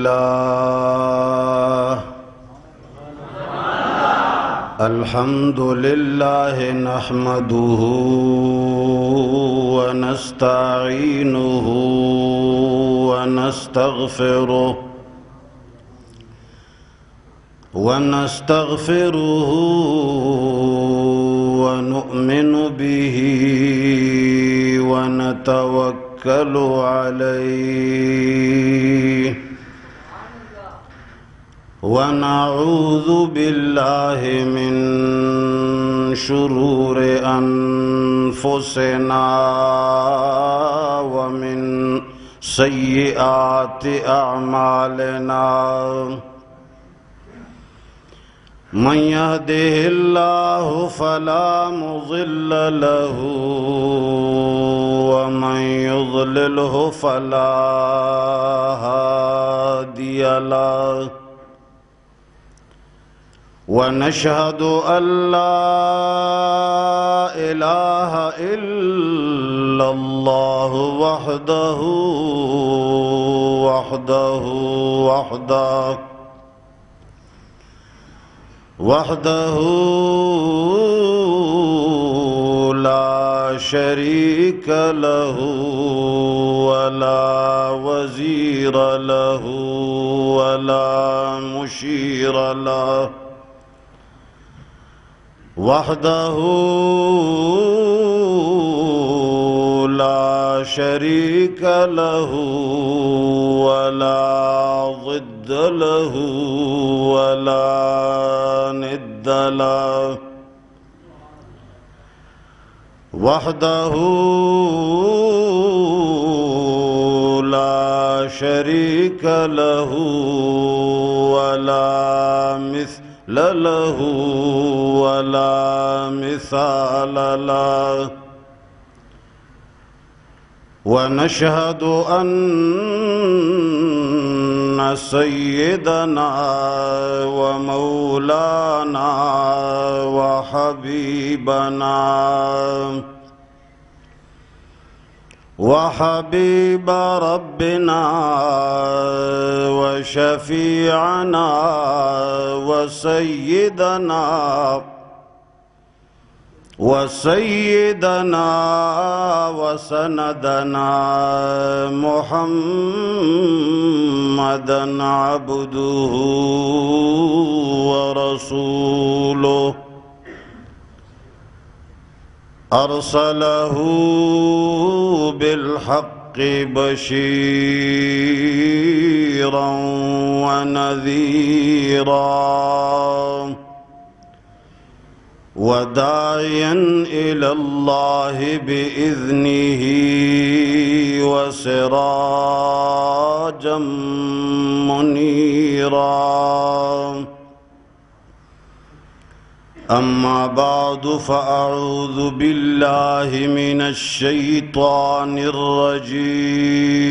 لله الحمد لله نحمده ونستعينه ونستغفره ونؤمن به ونتوكل عليه ونعوذ بالله من شرور أنفسنا ومن سيئات أعمالنا من يهده الله فلا مضل له ومن يضلله فلا هادي له ونشهد أن لا إله إلا الله وحده لا شريك له ولا وزير له ولا مشير له وحده لا شريك له ولا ضد له ولا ند له وحده لا شريك له ولا مثل له ولا مثال له ونشهد أن سيدنا ومولانا وحبيب ربنا وشفيعنا وسيدنا وسندنا محمدا عبده ورسوله أرسله بالحق بشيرا ونذيرا وداعيا إلى الله بإذنه وسراجا منيرا أما بعد فأعوذ بالله من الشيطان الرجيم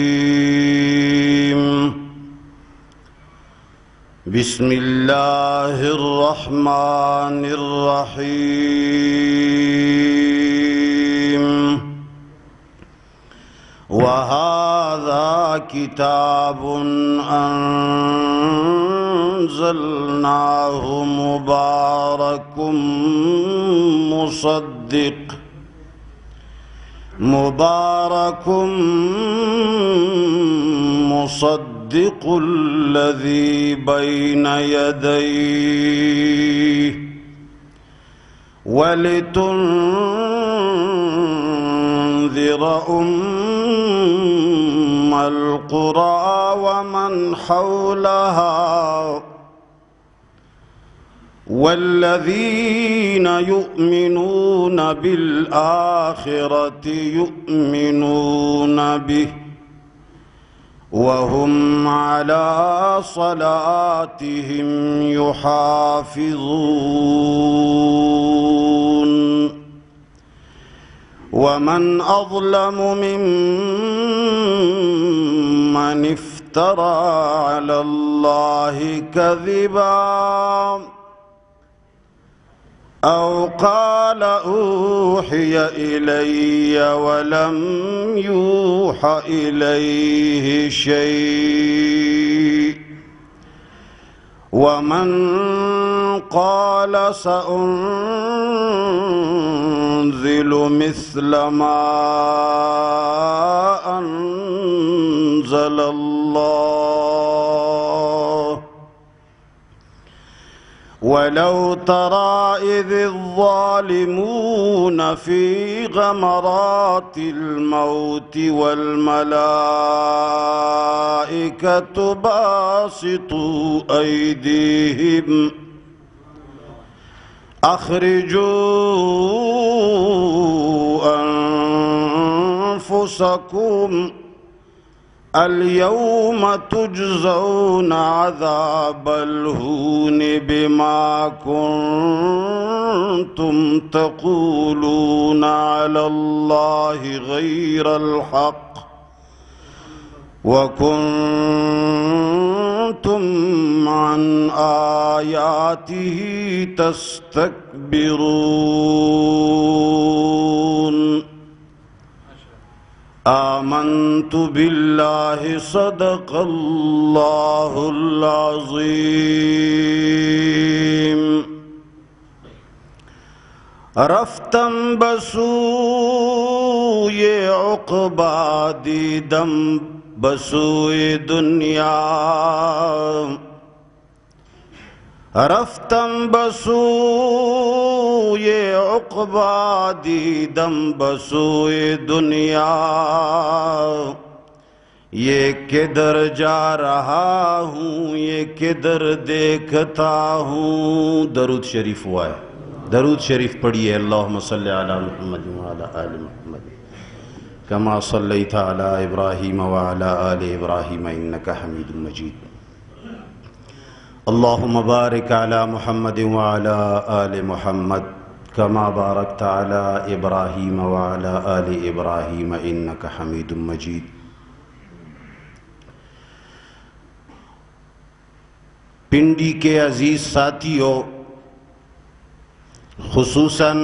بسم الله الرحمن الرحيم وهذا كتاب أنزلناه مبارك مصدق الذي بين يديه ولتنذر أم القرى ومن حولها والذين يؤمنون بالآخرة يؤمنون به وهم على صلاتهم يحافظون ومن أظلم ممن افترى على الله كذبا أو قال أوحي إلي ولم يوح إليه شيء ومن قال سأنزل مثل ما أنزل الله ولو ترى إذ الظالمون في غمرات الموت والملائكة باسطوا أيديهم أخرجوا أنفسكم اليوم تجزون عذاب الهون بما كنتم تقولون على الله غير الحق وكنتم عن آياته تستكبرون آمنت بالله صدق الله العظيم رفتم بسوی عقبا دیدم بسوی دنیا رفتم بسوی عقبا دیدم بسوی دنیا یہ کدھر جا رہا ہوں یہ کدھر دیکھتا ہوں. درود شریف ہوا ہے. درود شریف پڑھیے. اللہم صلی علی محمد وعلی آل محمد کما صلیت علی ابراہیم وعلی آل ابراہیم انک حمید مجید. اللہم بارک علی محمد وعلی آل محمد کما بارکت علی ابراہیم وعلی آل ابراہیم انک حمید مجید. پنڈی کے عزیز ساتھیوں، خصوصاً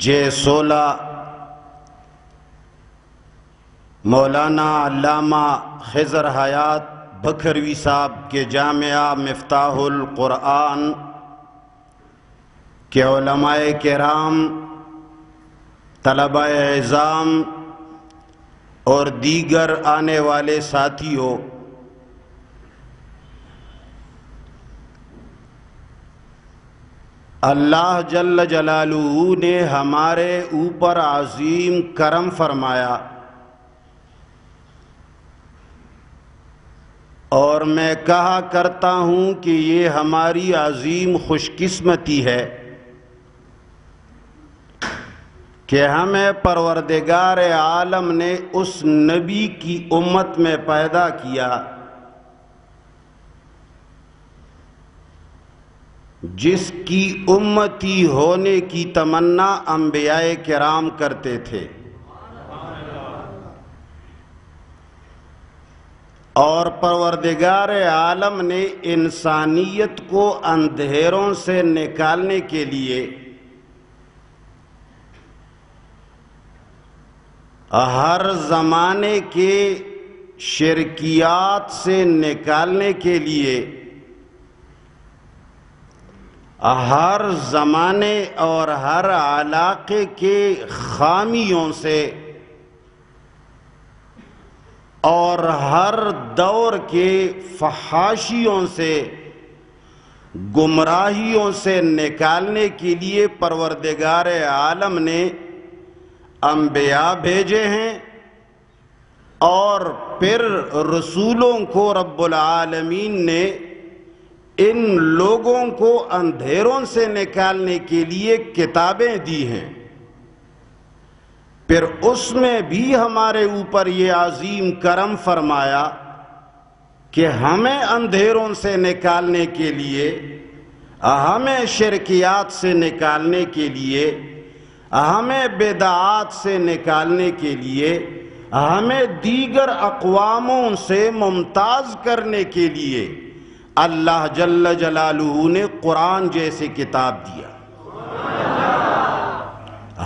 J16 مولانا علامہ خضر حیات بکھروی صاحب کے جامعہ مفتاح القرآن کے علماء کرام، طلباء اعزام اور دیگر آنے والے ساتھیوں، اللہ جل جلالہ نے ہمارے اوپر عظیم کرم فرمایا، اور میں کہا کرتا ہوں کہ یہ ہماری عظیم خوش قسمتی ہے کہ ہمیں پروردگار عالم نے اس نبی کی امت میں پیدا کیا جس کی امتی ہونے کی تمنا انبیاء کرام کرتے تھے، اور پروردگار عالم نے انسانیت کو اندھیروں سے نکالنے کے لیے ہر زمانے کے شرکیات سے نکالنے کے لیے ہر زمانے اور ہر علاقے کے خامیوں سے اور ہر دور کے فحاشیوں سے، گمراہیوں سے نکالنے کے لیے پروردگار عالم نے انبیاء بھیجے ہیں، اور پھر رسولوں کو رب العالمین نے ان لوگوں کو اندھیروں سے نکالنے کے لیے کتابیں دی ہیں. پھر اس میں بھی ہمارے اوپر یہ عظیم کرم فرمایا کہ ہمیں اندھیروں سے نکالنے کے لیے، ہمیں شرکیات سے نکالنے کے لیے، ہمیں بدعات سے نکالنے کے لیے، ہمیں دیگر اقواموں سے ممتاز کرنے کے لیے اللہ جل جلالہ نے قرآن جیسی کتاب دیا.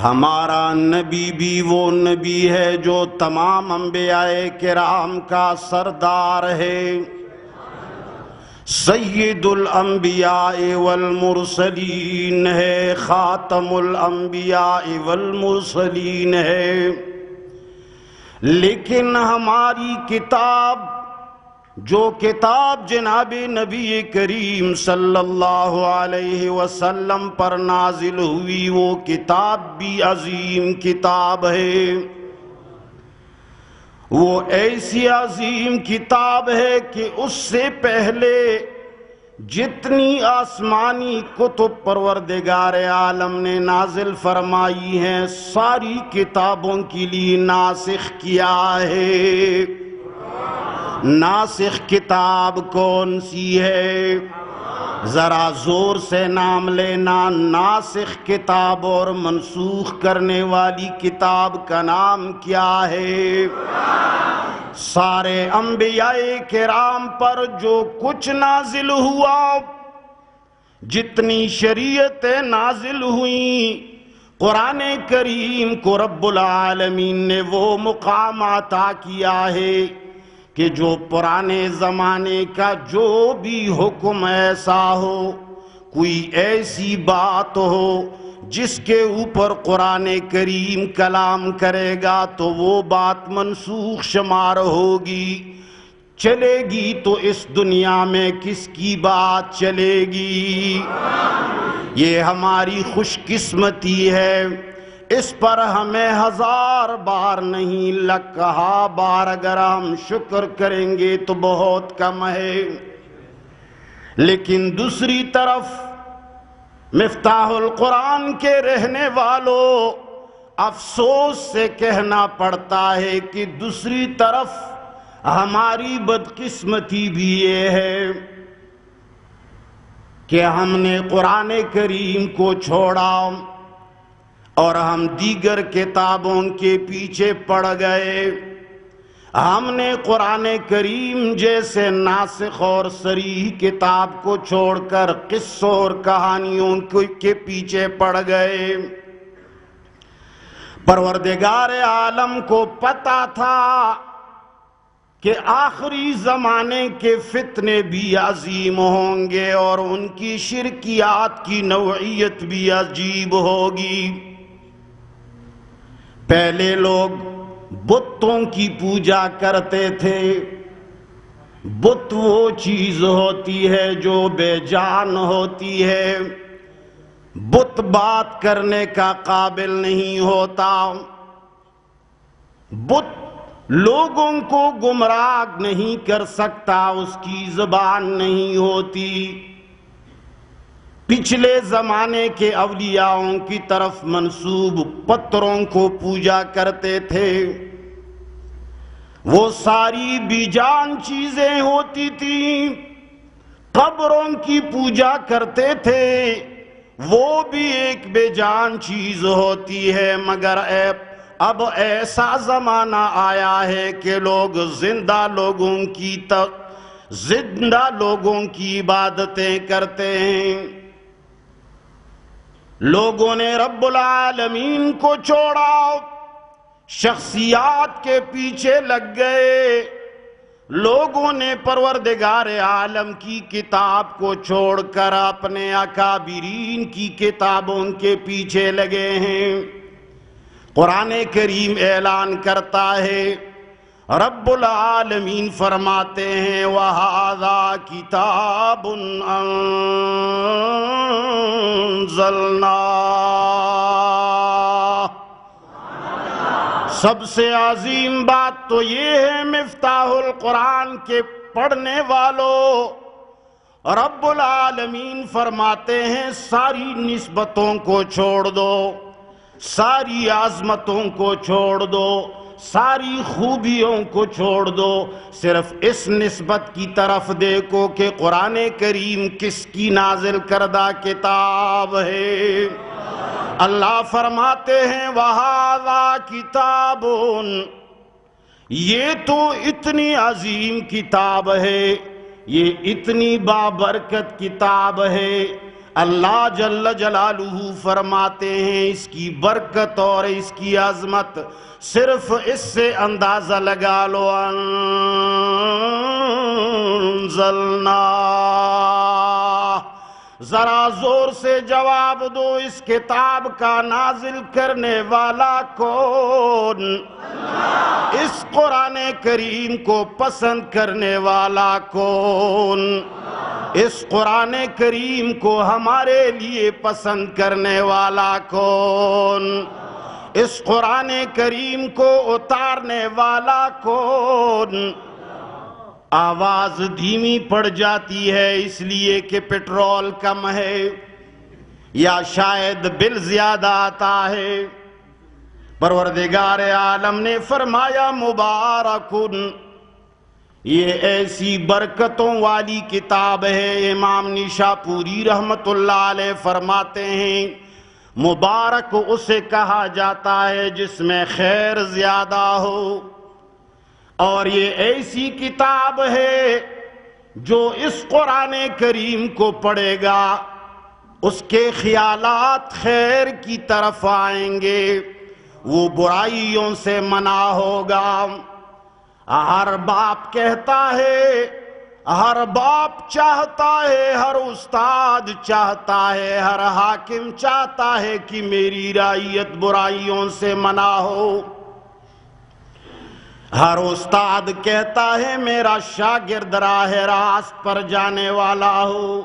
ہمارا نبی بھی وہ نبی ہے جو تمام انبیاء کرام کا سردار ہے. سید الانبیاء والمرسلین ہے، خاتم الانبیاء والمرسلین ہے، لیکن ہماری کتاب، جو کتاب جناب نبی کریم صلی اللہ علیہ وسلم پر نازل ہوئی، وہ کتاب بھی عظیم کتاب ہے۔ وہ ایسی عظیم کتاب ہے کہ اس سے پہلے جتنی آسمانی کتب پروردگار عالم نے نازل فرمائی ہیں، ساری کتابوں کے لیے ناسخ کیا ہے۔ ناسخ کتاب کون سی ہے؟ ذرا زور سے نام لینا۔ ناسخ کتاب اور منسوخ کرنے والی کتاب کا نام کیا ہے؟ سارے انبیاء کرام پر جو کچھ نازل ہوا، جتنی شریعتیں نازل ہوئیں، قرآن کریم کو رب العالمین نے وہ مقام عطا کیا ہے کہ جو پرانے زمانے کا جو بھی حکم ایسا ہو، کوئی ایسی بات ہو جس کے اوپر قرآن کریم کلام کرے گا تو وہ بات منسوخ شمار ہوگی، چلے گی تو اس دنیا میں کس کی بات چلے گی؟ یہ ہماری خوش قسمتی ہے، اس پر ہمیں 1000 بار نہیں، 1,00,000 بار اگر ہم شکر کریں گے تو بہت کم ہے۔ لیکن دوسری طرف مفتاح القرآن کے رہنے والوں، افسوس سے کہنا پڑتا ہے کہ دوسری طرف ہماری بدقسمتی بھی یہ ہے کہ ہم نے قرآن کریم کو چھوڑا اور ہم دیگر کتابوں کے پیچھے پڑ گئے۔ ہم نے قرآن کریم جیسے ناسخ اور صریح کتاب کو چھوڑ کر قصوں اور کہانیوں کے پیچھے پڑ گئے۔ پروردگار عالم کو پتا تھا کہ آخری زمانے کے فتنے بھی عظیم ہوں گے اور ان کی شرکیات کی نوعیت بھی عجیب ہوگی۔ پہلے لوگ بتوں کی پوجا کرتے تھے۔ بت وہ چیز ہوتی ہے جو بے جان ہوتی ہے، بت بات کرنے کا قابل نہیں ہوتا، بت لوگوں کو گمراہ نہیں کر سکتا، اس کی زبان نہیں ہوتی۔ پچھلے زمانے کے اولیاءوں کی طرف منسوب پتھروں کو پوجا کرتے تھے، وہ ساری بے جان چیزیں ہوتی تھیں۔ قبروں کی پوجا کرتے تھے، وہ بھی ایک بے جان چیز ہوتی ہے، مگر اب ایسا زمانہ آیا ہے کہ لوگ زندہ لوگوں کی عبادتیں کرتے ہیں۔ لوگوں نے رب العالمین کو چھوڑا، شخصیات کے پیچھے لگ گئے۔ لوگوں نے پروردگار عالم کی کتاب کو چھوڑ کر اپنے اکابرین کی کتابوں کے پیچھے لگے ہیں۔ قرآن کریم اعلان کرتا ہے، رب العالمین فرماتے ہیں وَهَذَا كِتَابٌ أَنزَلْنَاهُ۔ سب سے عظیم بات تو یہ ہے مفتاح القرآن کے پڑھنے والوں، رب العالمین فرماتے ہیں ساری نسبتوں کو چھوڑ دو، ساری عظمتوں کو چھوڑ دو، ساری خوبیوں کو چھوڑ دو، صرف اس نسبت کی طرف دیکھو کہ قرآن کریم کس کی نازل کردہ کتاب ہے۔ اللہ فرماتے ہیں وَهَذَا كِتَابٌ، یہ تو اتنی عظیم کتاب ہے، یہ اتنی بابرکت کتاب ہے، اللہ جل جلالہ فرماتے ہیں اس کی برکت اور اس کی عظمت صرف اس سے اندازہ لگا لو انزلنا ذرا زور سے جواب دو، اس کتاب کا نازل کرنے والا کون؟ اس قرآن کریم کو پسند کرنے والا کون؟ اس قرآن کریم کو ہمارے لیے پسند کرنے والا کون؟ اس قرآن کریم کو اتارنے والا کون؟ آواز دھیمی پڑ جاتی ہے اس لیے کہ پیٹرول کم ہے یا شاید بل زیادہ آتا ہے۔ پروردگار عالم نے فرمایا مبارکن، یہ ایسی برکتوں والی کتاب ہے۔ امام نیشاپوری رحمت اللہ علیہ فرماتے ہیں مبارک اسے کہا جاتا ہے جس میں خیر زیادہ ہو، اور یہ ایسی کتاب ہے جو اس قرآن کریم کو پڑھے گا اس کے خیالات خیر کی طرف آئیں گے، وہ برائیوں سے منع ہوگا۔ ہر باپ کہتا ہے، ہر باپ چاہتا ہے، ہر استاد چاہتا ہے، ہر حاکم چاہتا ہے کہ میری رعیت برائیوں سے منع ہو۔ ہر استاد کہتا ہے میرا شاگرد راہ راست پر جانے والا ہو۔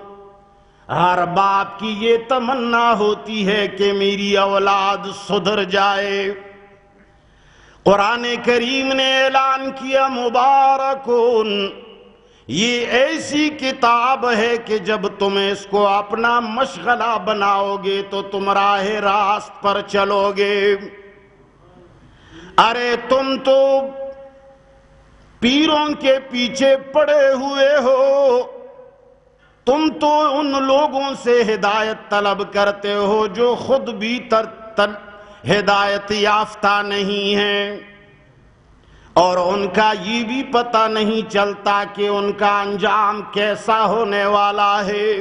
ہر باپ کی یہ تمنا ہوتی ہے کہ میری اولاد سدھر جائے۔ قرآن کریم نے اعلان کیا مبارکون، یہ ایسی کتاب ہے کہ جب تم اس کو اپنا مشغلہ بناؤ گے تو تم راہ راست پر چلو گے۔ ارے تم تو پیروں کے پیچھے پڑے ہوئے ہو، تم تو ان لوگوں سے ہدایت طلب کرتے ہو جو خود بھی ہدایت یافتہ نہیں ہیں، اور ان کا یہ بھی پتہ نہیں چلتا کہ ان کا انجام کیسا ہونے والا ہے۔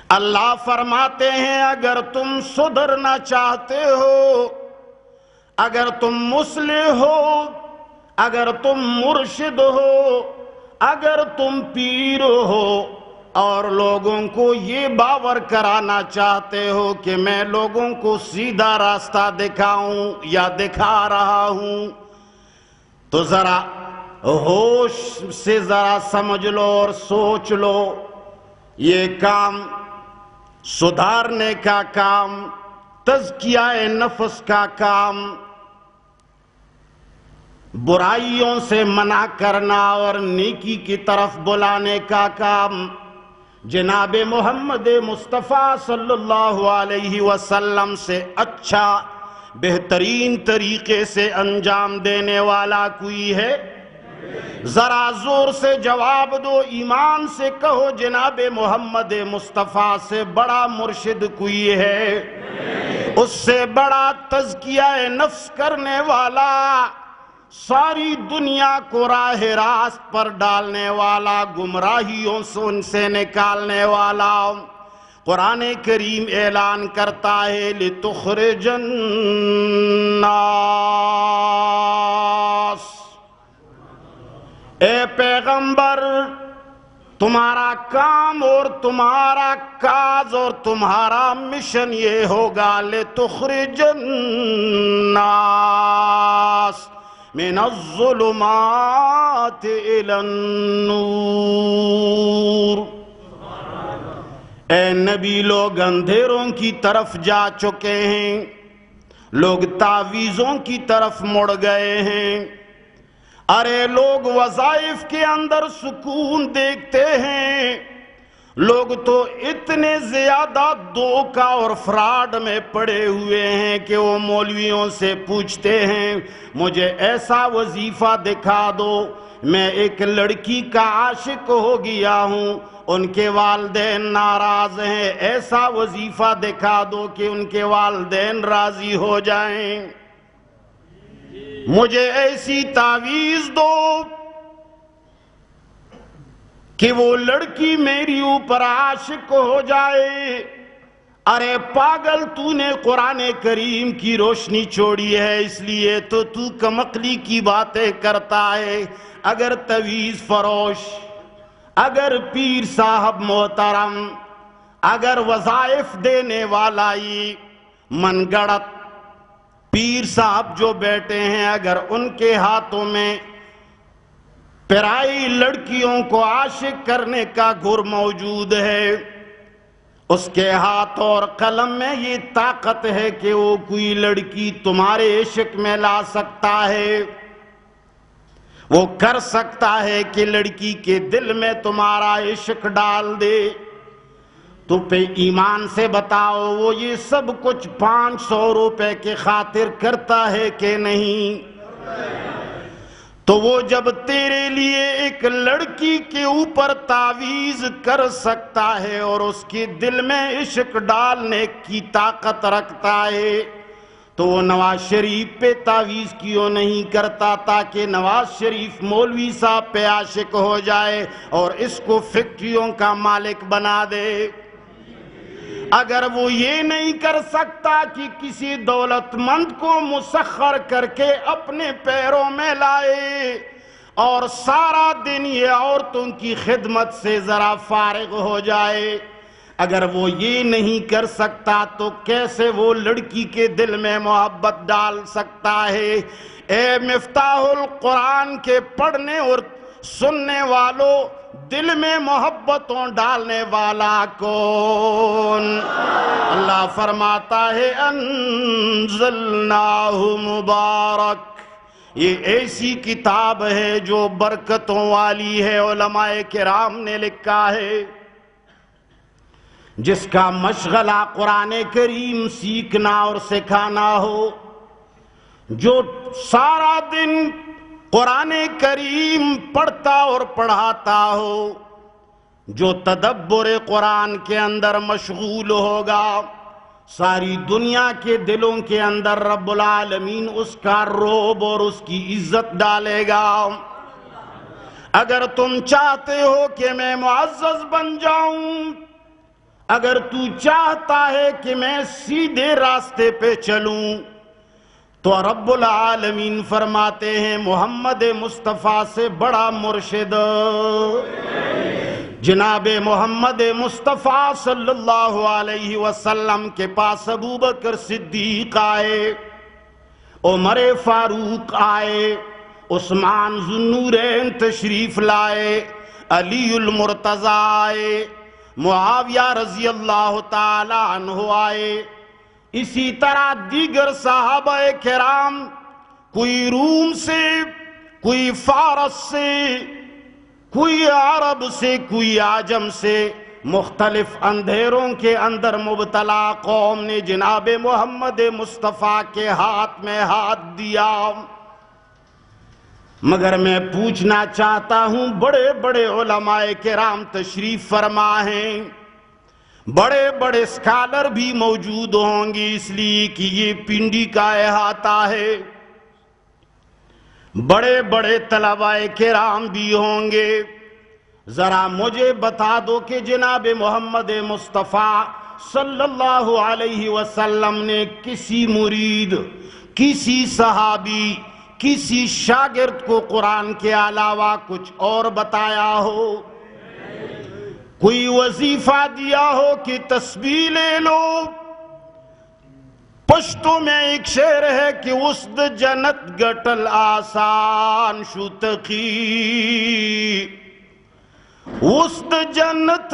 اللہ فرماتے ہیں اگر تم سدھرنا چاہتے ہو، اگر تم مصلح ہو، اگر تم مرشد ہو، اگر تم پیر ہو اور لوگوں کو یہ باور کرانا چاہتے ہو کہ میں لوگوں کو سیدھا راستہ دکھاؤں یا دکھا رہا ہوں، تو ذرا ہوش سے ذرا سمجھ لو اور سوچ لو، یہ کام سدھارنے کا کام، تزکیہ نفس کا کام، برائیوں سے منع کرنا اور نیکی کی طرف بلانے کا کام جناب محمد مصطفیٰ صلی اللہ علیہ وسلم سے اچھا بہترین طریقے سے انجام دینے والا کوئی ہے؟ ذرا زور سے جواب دو، ایمان سے کہو جناب محمد مصطفیٰ سے بڑا مرشد کوئی ہے؟ اس سے بڑا تزکیہ نفس کرنے والا، ساری دنیا کو راہ راست پر ڈالنے والا، گمراہیوں سے نکالنے والا۔ قرآن کریم اعلان کرتا ہے لِتُخْرِجَ النَّاسِ، اے پیغمبر تمہارا کام اور تمہارا کاز اور تمہارا مشن یہ ہوگا لِتُخْرِجَ النَّاسِ من الظلمات الى النور۔ اے نبی لوگ اندھیروں کی طرف جا چکے ہیں، لوگ تعویذوں کی طرف مڑ گئے ہیں، ارے لوگ وظائف کے اندر سکون دیکھتے ہیں، لوگ تو اتنے زیادہ دھوکہ اور فراڈ میں پڑے ہوئے ہیں کہ وہ مولویوں سے پوچھتے ہیں مجھے ایسا وظیفہ دکھا دو، میں ایک لڑکی کا عاشق ہو گیا ہوں، ان کے والدین ناراض ہیں، ایسا وظیفہ دکھا دو کہ ان کے والدین راضی ہو جائیں، مجھے ایسی تعویذ دو کہ وہ لڑکی میری اوپر عاشق ہو جائے۔ ارے پاگل، تو نے قرآن کریم کی روشنی چھوڑی ہے اس لیے تو کم عقلی کی باتیں کرتا ہے۔ اگر تعویذ فروش، اگر پیر صاحب محترم، اگر وظائف دینے والا یہ من گڑت پیر صاحب جو بیٹھے ہیں، اگر ان کے ہاتھوں میں پرائی لڑکیوں کو عاشق کرنے کا گر موجود ہے، اس کے ہاتھ اور قلم میں یہ طاقت ہے کہ وہ کوئی لڑکی تمہارے عشق میں لا سکتا ہے، وہ کر سکتا ہے کہ لڑکی کے دل میں تمہارا عشق ڈال دے، تو پہ ایمان سے بتاؤ وہ یہ سب کچھ 500 روپے کے خاطر کرتا ہے کہ نہیں؟ تو وہ جب تیرے لیے ایک لڑکی کے اوپر تعویذ کر سکتا ہے اور اس کے دل میں عشق ڈالنے کی طاقت رکھتا ہے، تو وہ نواز شریف پہ تعویذ کیوں نہیں کرتا تاکہ نواز شریف مولوی صاحب پہ عاشق ہو جائے اور اس کو فیکٹریوں کا مالک بنا دے؟ اگر وہ یہ نہیں کر سکتا کہ کسی دولت مند کو مسخر کر کے اپنے پیروں میں لائے اور سارا دن یہ عورتوں کی خدمت سے ذرا فارغ ہو جائے، اگر وہ یہ نہیں کر سکتا تو کیسے وہ لڑکی کے دل میں محبت ڈال سکتا ہے؟ اے مفتاح القرآن کے پڑھنے اور سننے والوں، دل میں محبتوں ڈالنے والا کون؟ اللہ فرماتا ہے انزلناہ مبارک، یہ ایسی کتاب ہے جو برکتوں والی ہے۔ علماء کرام نے لکھا ہے جس کا مشغلہ قرآن کریم سیکھنا اور سکھانا ہو، جو سارا دن قرآن کریم پڑھتا اور پڑھاتا ہو، جو تدبر قرآن کے اندر مشغول ہوگا، ساری دنیا کے دلوں کے اندر رب العالمین اس کا رعب اور اس کی عزت ڈالے گا۔ اگر تم چاہتے ہو کہ میں معزز بن جاؤں، اگر تو چاہتا ہے کہ میں سیدھے راستے پہ چلوں، تو رب العالمین فرماتے ہیں محمد مصطفیٰ سے بڑا مرشد جناب محمد مصطفیٰ صلی اللہ علیہ وسلم کے پاس ابو بکر صدیق آئے، عمر فاروق آئے، عثمان ذو النورین تشریف لائے، علی المرتضی آئے، معاویہ رضی اللہ تعالی عنہ آئے، اسی طرح دیگر صحابہ کرام، کوئی روم سے، کوئی فارس سے، کوئی عرب سے، کوئی عجم سے، مختلف اندھیروں کے اندر مبتلا قوم نے جناب محمد مصطفیٰ کے ہاتھ میں ہاتھ دیا۔ مگر میں پوچھنا چاہتا ہوں، بڑے بڑے علماء کرام تشریف فرما ہیں، بڑے بڑے اسکالر بھی موجود ہوں گے، اس لیے کہ یہ پنڈی کا احاطہ ہے، بڑے بڑے طلباء کرام بھی ہوں گے، ذرا مجھے بتا دو کہ جناب محمد مصطفیٰ صلی اللہ علیہ وسلم نے کسی مرید، کسی صحابی، کسی شاگرد کو قرآن کے علاوہ کچھ اور بتایا ہو؟ کوئی وظیفہ دیا ہو کہ تسبیح لے لو؟ پشتو میں ایک شعر ہے کہ اسد جنت گٹل آسان شو تقی، اسد جنت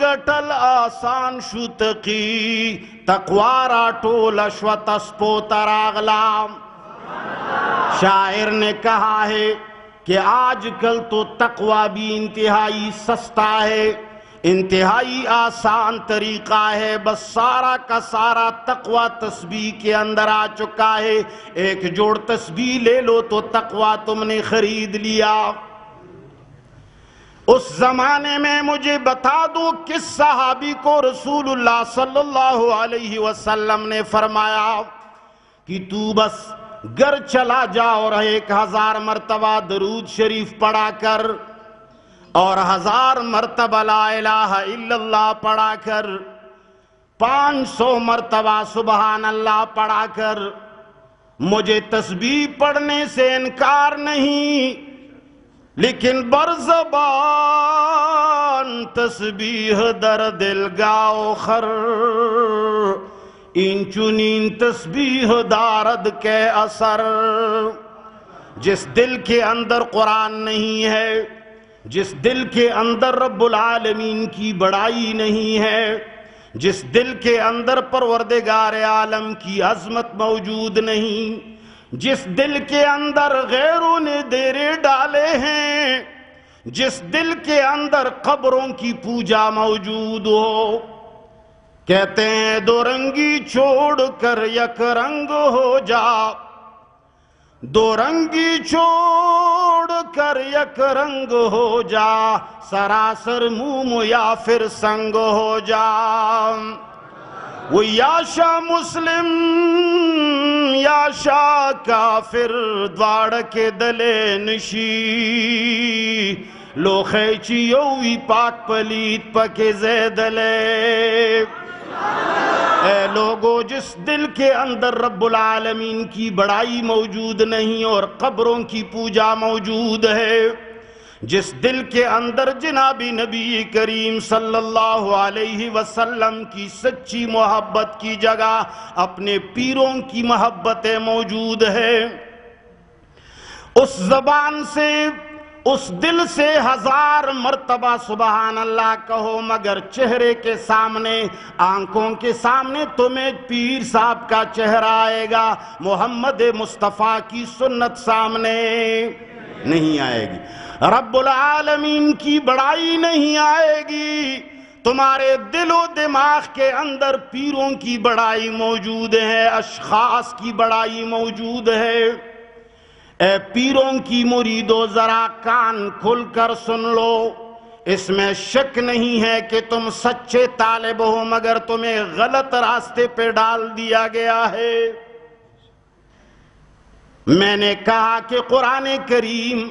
گٹل آسان شو تقی، تقوارا ٹول اشوت اسپو تراغلام۔ شاعر نے کہا ہے کہ آج کل تو تقوی بھی انتہائی سستا ہے، انتہائی آسان طریقہ ہے، بس سارا کا سارا تقوی تسبیح کے اندر آ چکا ہے، ایک جوڑ تسبیح لے لو تو تقوی تم نے خرید لیا۔ اس زمانے میں مجھے بتا دو کس صحابی کو رسول اللہ صلی اللہ علیہ وسلم نے فرمایا کہ تو بس گھر چلا جا اور 1000 مرتبہ درود شریف پڑھا کر اور 1000 مرتبہ لا الہ الا اللہ پڑھا کر، 500 مرتبہ سبحان اللہ پڑھا کر، مجھے تسبیح پڑھنے سے انکار نہیں، لیکن بر زبان تسبیح در دل گاو خر، این چنین تسبیح دارد کے اثر۔ جس دل کے اندر قرآن نہیں ہے، جس دل کے اندر رب العالمین کی بڑائی نہیں ہے، جس دل کے اندر پروردگار عالم کی عظمت موجود نہیں، جس دل کے اندر غیروں نے ڈیرے ڈالے ہیں، جس دل کے اندر قبروں کی پوجا موجود ہو، کہتے ہیں دو رنگی چھوڑ کر یک رنگ ہو جا، دو رنگی چھوڑ کر یک رنگ ہو جا، سراسر موم یا پھر سنگ ہو جا۔ وہ یا شاہ مسلم یا شاہ کافر، دوار کے دلے نشی، لو خیچی یوی پاک پلیت پکے زیدلے۔ اے لوگو، جس دل کے اندر رب العالمین کی بڑائی موجود نہیں اور قبروں کی پوجا موجود ہے، جس دل کے اندر جناب نبی کریم صلی اللہ علیہ وسلم کی سچی محبت کی جگہ اپنے پیروں کی محبتیں موجود ہے، اس زبان سے، اس دل سے 1000 مرتبہ سبحان اللہ کہو، مگر چہرے کے سامنے، آنکھوں کے سامنے تمہیں پیر صاحب کا چہرہ آئے گا، محمد مصطفیٰ کی سنت سامنے نہیں آئے گی، رب العالمین کی بڑائی نہیں آئے گی، تمہارے دل و دماغ کے اندر پیروں کی بڑائی موجود ہے، اشخاص کی بڑائی موجود ہے۔ اے پیروں کی مریدو، ذرا کان کھل کر سن لو، اس میں شک نہیں ہے کہ تم سچے طالب ہو، مگر تمہیں غلط راستے پہ ڈال دیا گیا ہے۔ میں نے کہا کہ قرآن کریم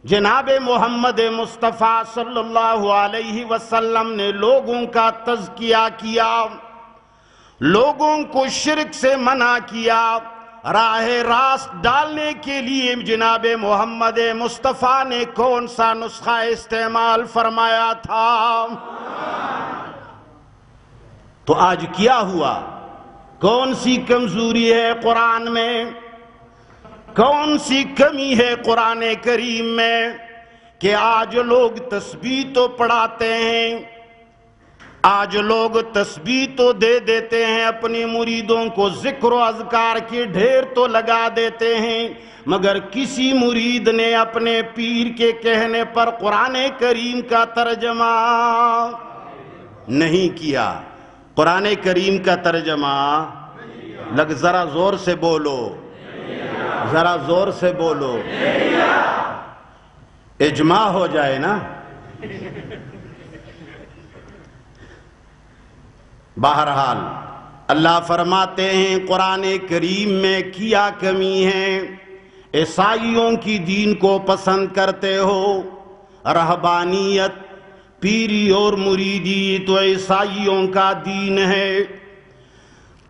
جناب محمد مصطفیٰ صلی اللہ علیہ وسلم نے لوگوں کا تزکیہ کیا، لوگوں کو شرک سے منع کیا، راہ راست ڈالنے کے لیے جناب محمد مصطفیٰ نے کون سا نسخہ استعمال فرمایا تھا؟ تو آج کیا ہوا؟ کون سی کمزوری ہے قرآن میں؟ کون سی کمی ہے قرآن کریم میں کہ آج لوگ تسبیح تو پڑھاتے ہیں، آج لوگ تسبیح تو دے دیتے ہیں، اپنے مریدوں کو ذکر و اذکار کے ڈھیر تو لگا دیتے ہیں، مگر کسی مرید نے اپنے پیر کے کہنے پر قرآن کریم کا ترجمہ نہیں کیا۔ قرآن کریم کا ترجمہ ذرا زور سے بولو، ذرا زور سے بولو، اجماع ہو جائے نا۔ بہرحال اللہ فرماتے ہیں قرآن کریم میں کیا کمی ہے؟ عیسائیوں کی دین کو پسند کرتے ہو، رہبانیت، پیری اور مریدی تو عیسائیوں کا دین ہے،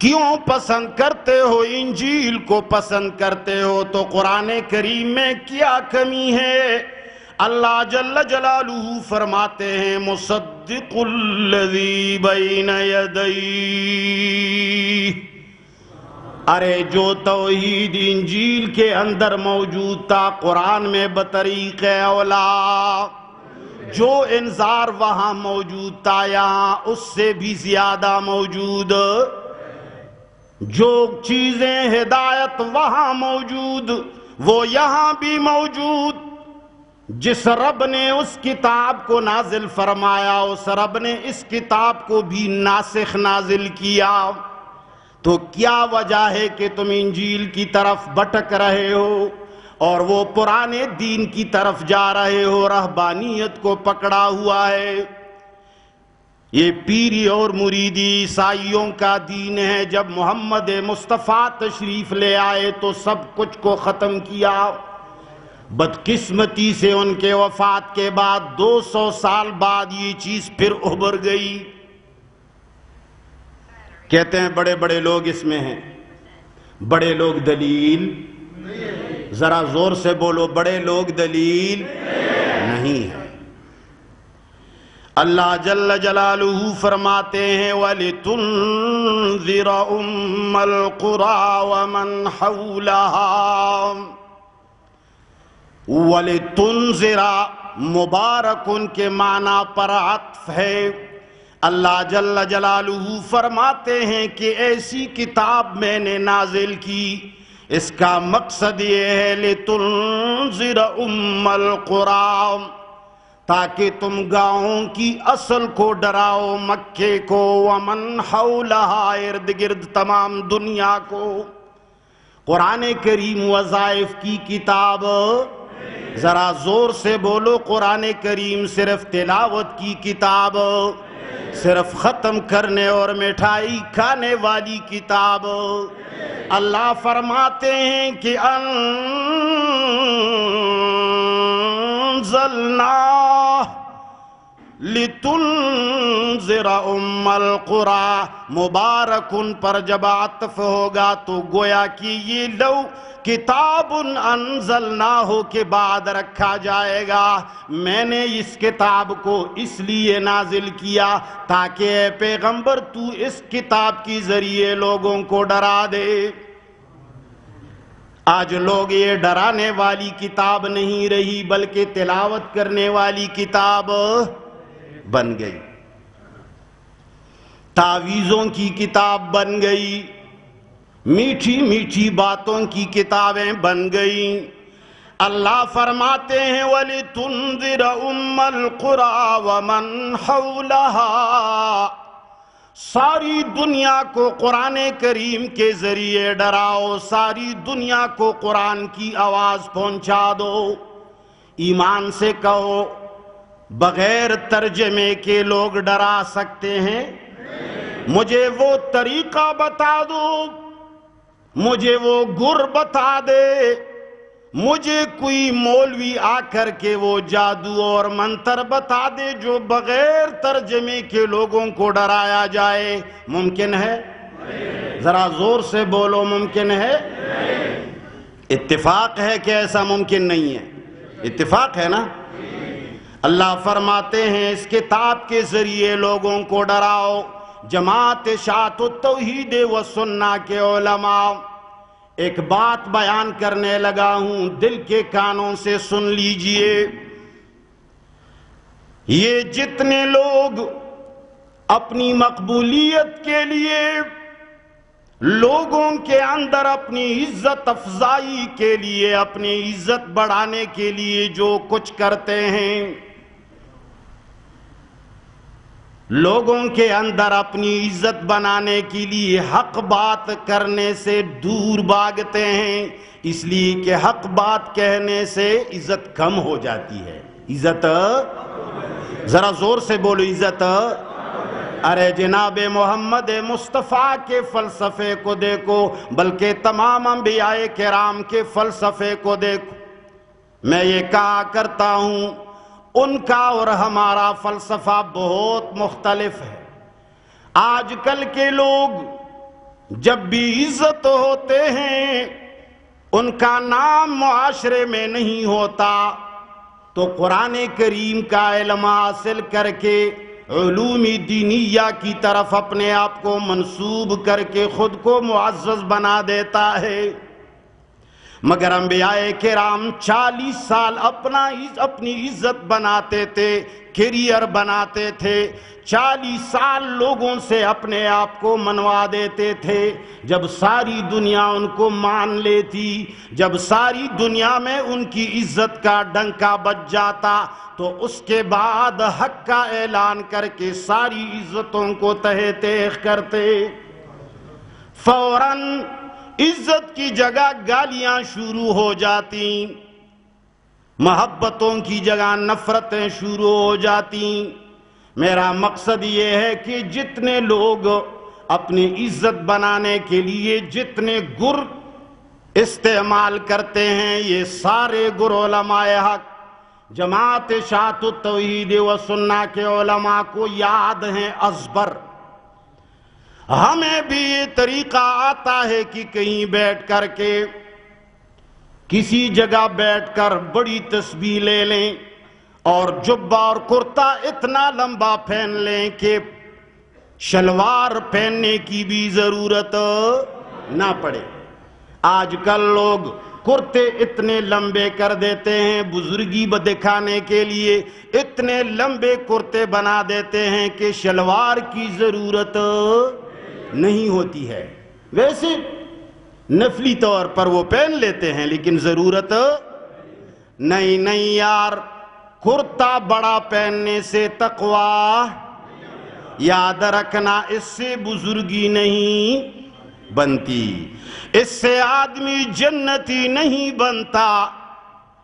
کیوں پسند کرتے ہو؟ انجیل کو پسند کرتے ہو تو قرآن کریم میں کیا کمی ہے؟ اللہ جل جلالہ فرماتے ہیں مصدق الذی بین یدیہ، ارے جو توحید انجیل کے اندر موجود تھا قرآن میں بطریق اولا، جو انذار وہاں موجود تھا یہاں اس سے بھی زیادہ موجود، جو چیزیں ہدایت وہاں موجود وہ یہاں بھی موجود۔ جس رب نے اس کتاب کو نازل فرمایا اس رب نے اس کتاب کو بھی ناسخ نازل کیا، تو کیا وجہ ہے کہ تم انجیل کی طرف بھٹک رہے ہو اور وہ پرانے دین کی طرف جا رہے ہو، رہبانیت کو پکڑا ہوا ہے؟ یہ پیری اور مریدی عیسائیوں کا دین ہے۔ جب محمد مصطفیٰ تشریف لے آئے تو سب کچھ کو ختم کیا، بدقسمتی سے ان کے وفات کے بعد 200 سال بعد یہ چیز پھر ابھر گئی۔ کہتے ہیں بڑے بڑے لوگ اس میں ہیں، بڑے لوگ دلیل، ذرا زور سے بولو، بڑے لوگ دلیل نہیں ہے۔ اللہ جل جلالہ فرماتے ہیں وَلِتُنذِرَ أُمَّ الْقُرَى وَمَنْ حَوْلَهَا۔ وَلِتُنذِرَ مبارکن کے معنی پر عطف ہے۔ اللہ جل جلالہ فرماتے ہیں کہ ایسی کتاب میں نے نازل کی، اس کا مقصد یہ ہے لِتُنذِرَ أُمَّ الْقُرَى، تاکہ تم گاؤں کی اصل کو ڈراؤ، مکے کو، وَمَنْ حَوْلَهَا، ارد گرد تمام دنیا کو۔ قرآن کریم وظائف کی کتاب، ذرا زور سے بولو، قرآن کریم صرف تلاوت کی کتاب، صرف ختم کرنے اور مٹھائی کھانے والی کتاب۔ اللہ فرماتے ہیں کہ انزلنا لِتُنذِرَ أُمَّ الْقُرَى، مبارکن پر جب عطف ہوگا تو گویا کہ یہ لو کتاب انزلناہ کے بعد رکھا جائے گا۔ میں نے اس کتاب کو اس لیے نازل کیا تاکہ اے پیغمبر تو اس کتاب کی ذریعے لوگوں کو ڈرا دے۔ آج لوگ یہ ڈرانے والی کتاب نہیں رہی بلکہ تلاوت کرنے والی کتاب بن گئی، تعویذوں کی کتاب بن گئی، میٹھی میٹھی باتوں کی کتابیں بن گئیں۔ اللہ فرماتے ہیں وَلِتُنذِرَ أُمَّ الْقُرَى وَمَنْ حَوْلَهَا، ساری دنیا کو قرآن کریم کے ذریعے ڈراؤ، ساری دنیا کو قرآن کی آواز پہنچا دو۔ ایمان سے کہو بغیر ترجمے کے لوگ ڈرا سکتے ہیں؟ مجھے وہ طریقہ بتا دو، مجھے وہ گر بتا دے، مجھے کوئی مولوی آ کر کے وہ جادو اور منتر بتا دے جو بغیر ترجمے کے لوگوں کو ڈرایا جائے۔ ممکن ہے؟ ذرا زور سے بولو، ممکن ہے؟ اتفاق ہے کہ ایسا ممکن نہیں ہے؟ اتفاق ہے نا؟ اللہ فرماتے ہیں اس کتاب کے ذریعے لوگوں کو ڈراؤ۔ جماعت اشاعت التوحید و سنہ کے علماء، ایک بات بیان کرنے لگا ہوں، دل کے کانوں سے سن لیجئے۔ یہ جتنے لوگ اپنی مقبولیت کے لیے، لوگوں کے اندر اپنی عزت افزائی کے لیے، اپنی عزت بڑھانے کے لیے جو کچھ کرتے ہیں، لوگوں کے اندر اپنی عزت بنانے کے لیے حق بات کرنے سے دور بھاگتے ہیں، اس لیے کہ حق بات کہنے سے عزت کم ہو جاتی ہے۔ عزت، ذرا زور سے بولو، عزت۔ ارے جناب محمد مصطفیٰ کے فلسفے کو دیکھو، بلکہ تمام انبیاء کرام کے فلسفے کو دیکھو۔ میں یہ کہا کرتا ہوں ان کا اور ہمارا فلسفہ بہت مختلف ہے۔ آج کل کے لوگ جب بھی عزت ہوتے ہیں، ان کا نام معاشرے میں نہیں ہوتا تو قرآن کریم کا علم حاصل کر کے علوم دینیہ کی طرف اپنے آپ کو منسوب کر کے خود کو معزز بنا دیتا ہے۔ مگر انبیاء کرام 40 سال اپنی عزت بناتے تھے، کیریئر بناتے تھے، 40 سال لوگوں سے اپنے آپ کو منوا دیتے تھے۔ جب ساری دنیا ان کو مان لیتی، جب ساری دنیا میں ان کی عزت کا ڈنکا بج جاتا، تو اس کے بعد حق کا اعلان کر کے ساری عزتوں کو تہہ تیغ کرتے۔ فوراً عزت کی جگہ گالیاں شروع ہو جاتی، محبتوں کی جگہ نفرتیں شروع ہو جاتی۔ میرا مقصد یہ ہے کہ جتنے لوگ اپنی عزت بنانے کے لیے جتنے گر استعمال کرتے ہیں، یہ سارے گر علماء حق، جماعت اشاعت التوحید و سنہ کے علماء کو یاد ہیں ازبر۔ ہمیں بھی یہ طریقہ آتا ہے کہ کہیں بیٹھ کر کے، کسی جگہ بیٹھ کر بڑی تسبیح لے لیں، اور جبہ اور کرتا اتنا لمبا پہن لیں کہ شلوار پہننے کی بھی ضرورت نہ پڑے۔ آج کل لوگ کرتے اتنے لمبے کر دیتے ہیں بزرگی دکھانے کے لیے، اتنے لمبے کرتے بنا دیتے ہیں کہ شلوار کی ضرورت نہیں ہوتی ہے۔ ویسے نفلی طور پر وہ پہن لیتے ہیں لیکن ضرورت نہیں یار، کرتا بڑا پہننے سے تقوی یاد رکھنا، اس سے بزرگی نہیں بنتی، اس سے آدمی جنتی نہیں بنتا۔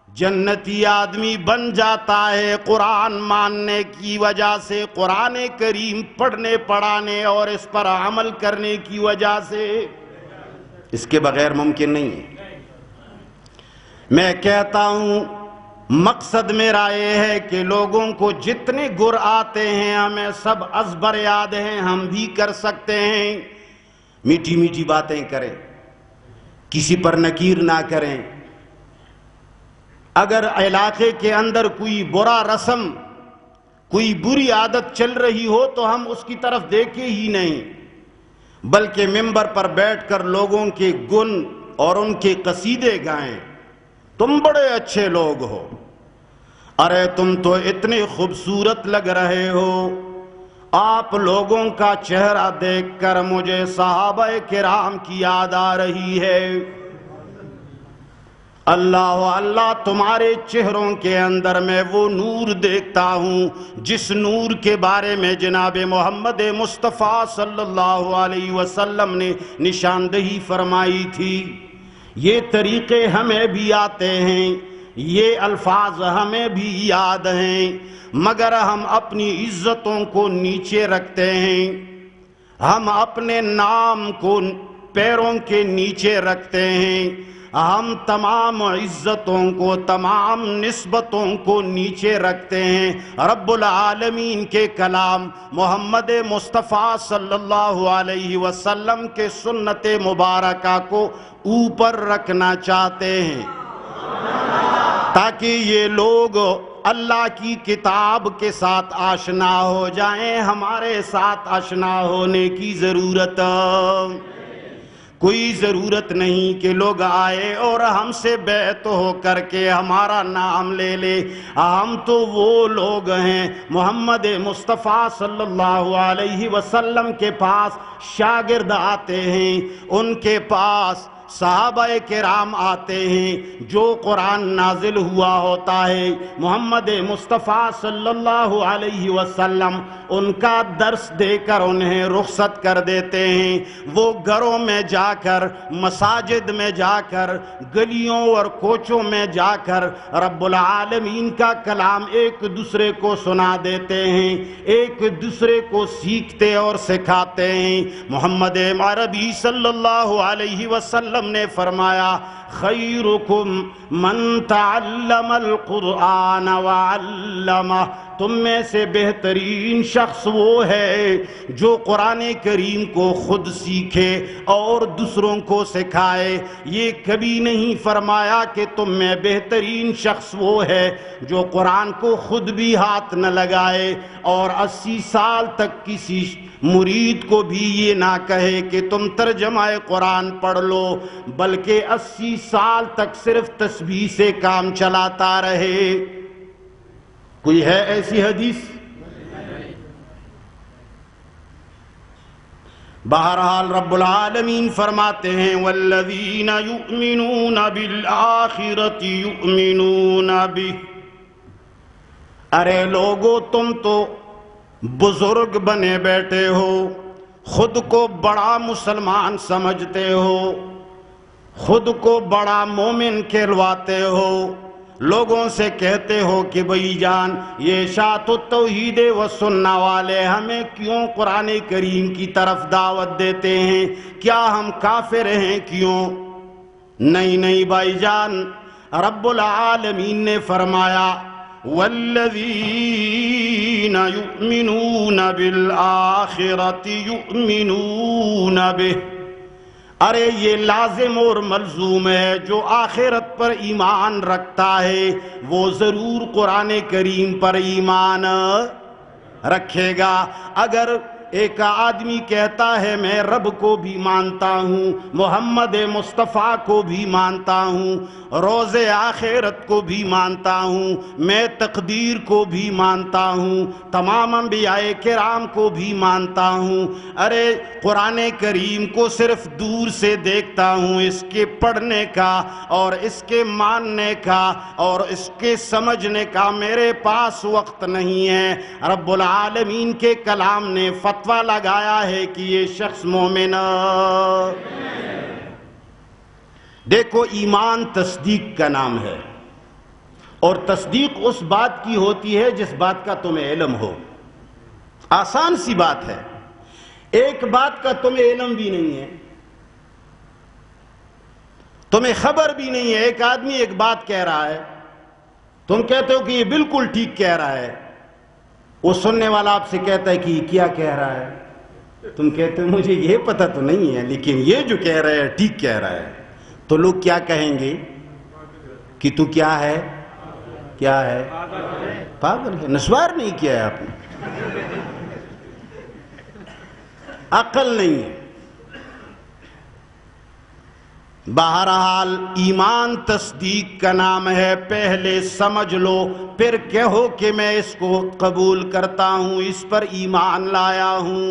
جنتی آدمی بن جاتا ہے قرآن ماننے کی وجہ سے، قرآن کریم پڑھنے پڑھانے اور اس پر عمل کرنے کی وجہ سے، اس کے بغیر ممکن نہیں ہے۔ میں کہتا ہوں مقصد میرا یہ ہے کہ لوگوں کو جتنے گر آتے ہیں ہمیں سب ازبر یاد ہیں، ہم بھی کر سکتے ہیں۔ میٹھی میٹھی باتیں کریں، کسی پر نکیر نہ کریں۔ اگر علاقے کے اندر کوئی برا رسم، کوئی بری عادت چل رہی ہو تو ہم اس کی طرف دیکھیں ہی نہیں، بلکہ ممبر پر بیٹھ کر لوگوں کے گن اور ان کے قصیدے گائیں۔ تم بڑے اچھے لوگ ہو، ارے تم تو اتنے خوبصورت لگ رہے ہو، آپ لوگوں کا چہرہ دیکھ کر مجھے صحابہ کرام کی یاد آ رہی ہے۔ اللہ اللہ، تمہارے چہروں کے اندر میں وہ نور دیکھتا ہوں جس نور کے بارے میں جناب محمد مصطفیٰ صلی اللہ علیہ وسلم نے نشاندہی فرمائی تھی۔ یہ طریقے ہمیں بھی آتے ہیں، یہ الفاظ ہمیں بھی یاد ہیں، مگر ہم اپنی عزتوں کو نیچے رکھتے ہیں، ہم اپنے نام کو پیروں کے نیچے رکھتے ہیں، ہم تمام عزتوں کو، تمام نسبتوں کو نیچے رکھتے ہیں۔ رب العالمین کے کلام محمد مصطفیٰ صلی اللہ علیہ وسلم کے سنت مبارکہ کو اوپر رکھنا چاہتے ہیں تاکہ یہ لوگ اللہ کی کتاب کے ساتھ آشنا ہو جائیں۔ ہمارے ساتھ آشنا ہونے کی ضرورت کوئی ضرورت نہیں کہ لوگ آئے اور ہم سے بیعت ہو کر کے ہمارا نام لے لے۔ ہم تو وہ لوگ ہیں، محمد مصطفیٰ صلی اللہ علیہ وسلم کے پاس شاگرد آتے ہیں، ان کے پاس صحابہ کرام آتے ہیں، جو قرآن نازل ہوا ہوتا ہے محمد مصطفیٰ صلی اللہ علیہ وسلم ان کا درس دے کر انہیں رخصت کر دیتے ہیں۔ وہ گھروں میں جا کر، مساجد میں جا کر، گلیوں اور کوچوں میں جا کر رب العالمین کا کلام ایک دوسرے کو سنا دیتے ہیں، ایک دوسرے کو سیکھتے اور سکھاتے ہیں۔ محمد عربی صلی اللہ علیہ وسلم نے فرمایا خیرکم من تعلم القرآن وعلمہ، تم میں سے بہترین شخص وہ ہے جو قرآن کریم کو خود سیکھے اور دوسروں کو سکھائے۔ یہ کبھی نہیں فرمایا کہ تم میں بہترین شخص وہ ہے جو قرآن کو خود بھی ہاتھ نہ لگائے اور 80 سال تک کسی مرید کو بھی یہ نہ کہے کہ تم ترجمہ قرآن پڑھ لو، بلکہ 80 سال تک صرف تسبیح سے کام چلاتا رہے۔ کوئی ہے ایسی حدیث؟ بہرحال رب العالمین فرماتے ہیں والذین یؤمنون بالآخرۃ یؤمنون بہ۔ ارے لوگو، تم تو بزرگ بنے بیٹھے ہو، خود کو بڑا مسلمان سمجھتے ہو، خود کو بڑا مومن کہلواتے ہو، لوگوں سے کہتے ہو کہ بھائی جان یہ اشاعت التوحید و سنہ والے ہمیں کیوں قرآن کریم کی طرف دعوت دیتے ہیں؟ کیا ہم کافر ہیں کیوں؟ نہیں بھائی جان، رب العالمین نے فرمایا والذین یؤمنون بالآخرۃ یؤمنون بہ۔ ارے یہ لازم اور ملزوم ہے، جو آخرت پر ایمان رکھتا ہے وہ ضرور قرآن کریم پر ایمان رکھے گا۔ اگر ایک آدمی کہتا ہے میں رب کو بھی مانتا ہوں، محمد مصطفیٰ کو بھی مانتا ہوں، روز آخرت کو بھی مانتا ہوں، میں تقدیر کو بھی مانتا ہوں، تمام انبیاء کرام کو بھی مانتا ہوں، ارے قرآن کریم کو صرف دور سے دیکھتا ہوں، اس کے پڑھنے کا اور اس کے ماننے کا اور اس کے سمجھنے کا میرے پاس وقت نہیں ہے، رب العالمین کے کلام نے فتویٰ لگایا ہے کہ یہ شخص مومن۔ دیکھو، ایمان تصدیق کا نام ہے، اور تصدیق اس بات کی ہوتی ہے جس بات کا تمہیں علم ہو۔ آسان سی بات ہے، ایک بات کا تمہیں علم بھی نہیں ہے، تمہیں خبر بھی نہیں ہے، ایک آدمی ایک بات کہہ رہا ہے، تم کہتے ہو کہ یہ بالکل ٹھیک کہہ رہا ہے، وہ سننے والا آپ سے کہتا ہے کہ یہ کیا کہہ رہا ہے، تم کہتے ہو مجھے یہ پتہ تو نہیں ہے لیکن یہ جو کہہ رہا ہے ٹھیک کہہ رہا ہے، تو لوگ کیا کہیں گے کہ تو کیا ہے، کیا ہے، پاگل ہے، نسوار نہیں کیا ہے آپ نے، عقل نہیں ہے۔ بہرحال ایمان تصدیق کا نام ہے، پہلے سمجھ لو پھر کہو کہ میں اس کو قبول کرتا ہوں، اس پر ایمان لایا ہوں۔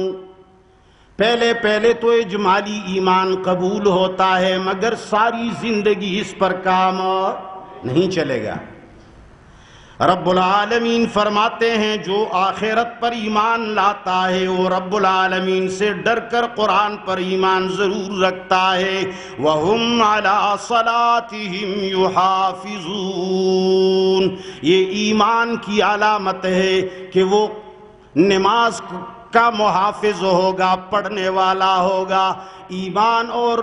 پہلے تو اجمالی ایمان قبول ہوتا ہے مگر ساری زندگی اس پر کام نہیں چلے گا۔ رب العالمین فرماتے ہیں جو آخرت پر ایمان لاتا ہے وہ رب العالمین سے ڈر کر قرآن پر ایمان ضرور رکھتا ہے۔ وَهُمْ عَلَىٰ صَلَاتِهِمْ يُحَافِظُونَ، یہ ایمان کی علامت ہے کہ وہ نماز کا محافظ ہوگا، پڑھنے والا ہوگا۔ ایمان اور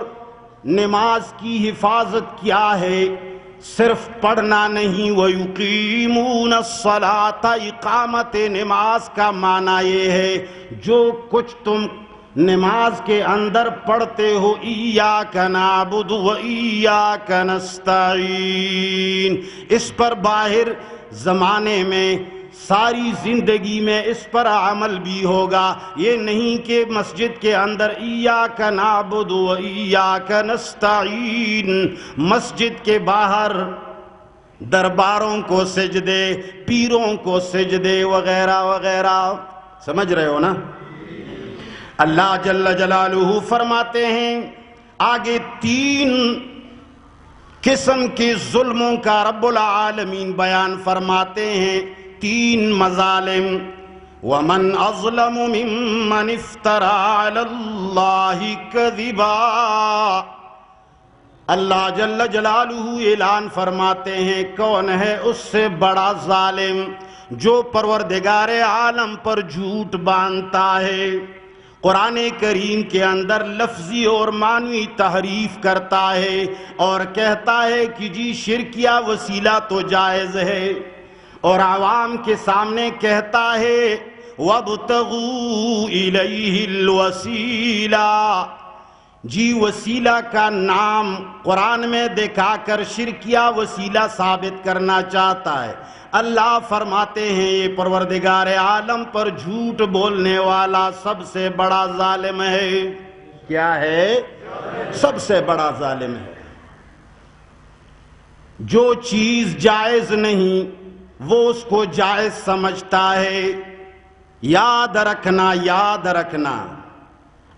نماز کی حفاظت کیا ہے؟ صرف پڑھنا نہیں، وَيُقِيمُونَ الصَّلَاةَ، اقامت نماز کا معنی یہ ہے جو کچھ تم نماز کے اندر پڑھتے ہو، إِيَّاكَ نَعْبُدُ وَإِيَّاكَ نَسْتَعِينُ، اس پر باہر زمانے میں ساری زندگی میں اس پر عمل بھی ہوگا۔ یہ نہیں کہ مسجد کے اندر ایاک نعبد و ایاک نستعین، مسجد کے باہر درباروں کو سجدے، پیروں کو سجدے وغیرہ وغیرہ، سمجھ رہے ہو نا؟ اللہ جل جلالہ فرماتے ہیں آگے 3 قسم کے ظلموں کا رب العالمین بیان فرماتے ہیں، 3 مظالم۔ وَمَنْ أَظْلَمُ مِمَّنِ افْتَرَى عَلَى اللَّهِ كَذِبًا، اللہ جل جلالہ اعلان فرماتے ہیں کون ہے اس سے بڑا ظالم جو پروردگار عالم پر جھوٹ باندھتا ہے، قرآن کریم کے اندر لفظی اور معنوی تحریف کرتا ہے اور کہتا ہے کہ جی شرکیہ وسیلہ تو جائز ہے، اور عوام کے سامنے کہتا ہے وَابْتَغُوا إِلَيْهِ الْوَسِيلَةَ، جی وسیلہ کا نام قرآن میں دکھا کر شرکیہ وسیلہ ثابت کرنا چاہتا ہے۔ اللہ فرماتے ہیں یہ پروردگار عالم پر جھوٹ بولنے والا سب سے بڑا ظالم ہے۔ کیا ہے؟ سب سے بڑا ظالم ہے۔ جو چیز جائز نہیں وہ اس کو جائز سمجھتا ہے۔ یاد رکھنا، یاد رکھنا،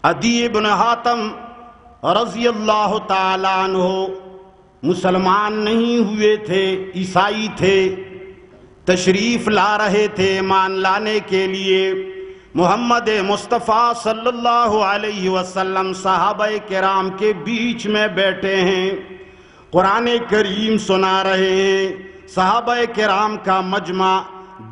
عدی بن حاتم رضی اللہ تعالیٰ عنہ مسلمان نہیں ہوئے تھے، عیسائی تھے، تشریف لا رہے تھے ایمان لانے کے لیے۔ محمد مصطفیٰ صلی اللہ علیہ وسلم صحابہ کرام کے بیچ میں بیٹھے ہیں، قرآن کریم سنا رہے ہیں، صحابہ کرام کا مجمع،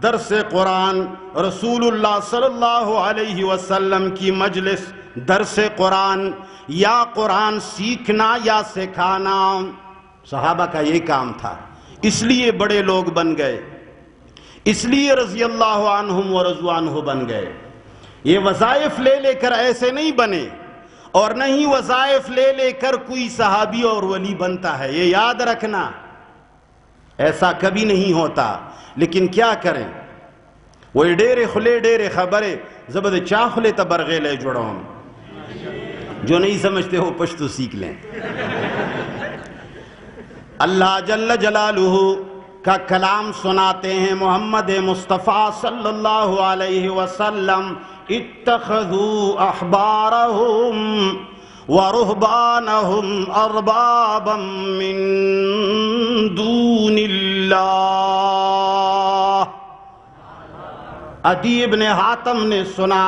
درس قرآن، رسول اللہ صلی اللہ علیہ وسلم کی مجلس، درس قرآن، یا قرآن سیکھنا یا سکھانا، صحابہ کا یہ کام تھا، اس لیے بڑے لوگ بن گئے، اس لیے رضی اللہ عنہم ورضوا عنہ بن گئے۔ یہ وظائف لے لے کر ایسے نہیں بنے، اور نہیں وظائف لے لے کر کوئی صحابی اور ولی بنتا ہے، یہ یاد رکھنا، ایسا کبھی نہیں ہوتا۔ لیکن کیا کریں، وہی ڈیرے خلے ڈیرے خبرے زبد چاہ خلے تبرغے لے جڑوں، جو نہیں سمجھتے ہو پشتو سیکھ لیں۔ اللہ جل جلالہ کا کلام سناتے ہیں محمد مصطفیٰ صلی اللہ علیہ وسلم، اتخذوا احبارہم ورہبانہم اربابا من دون اللہ۔ عدی بن حاتم نے سنا،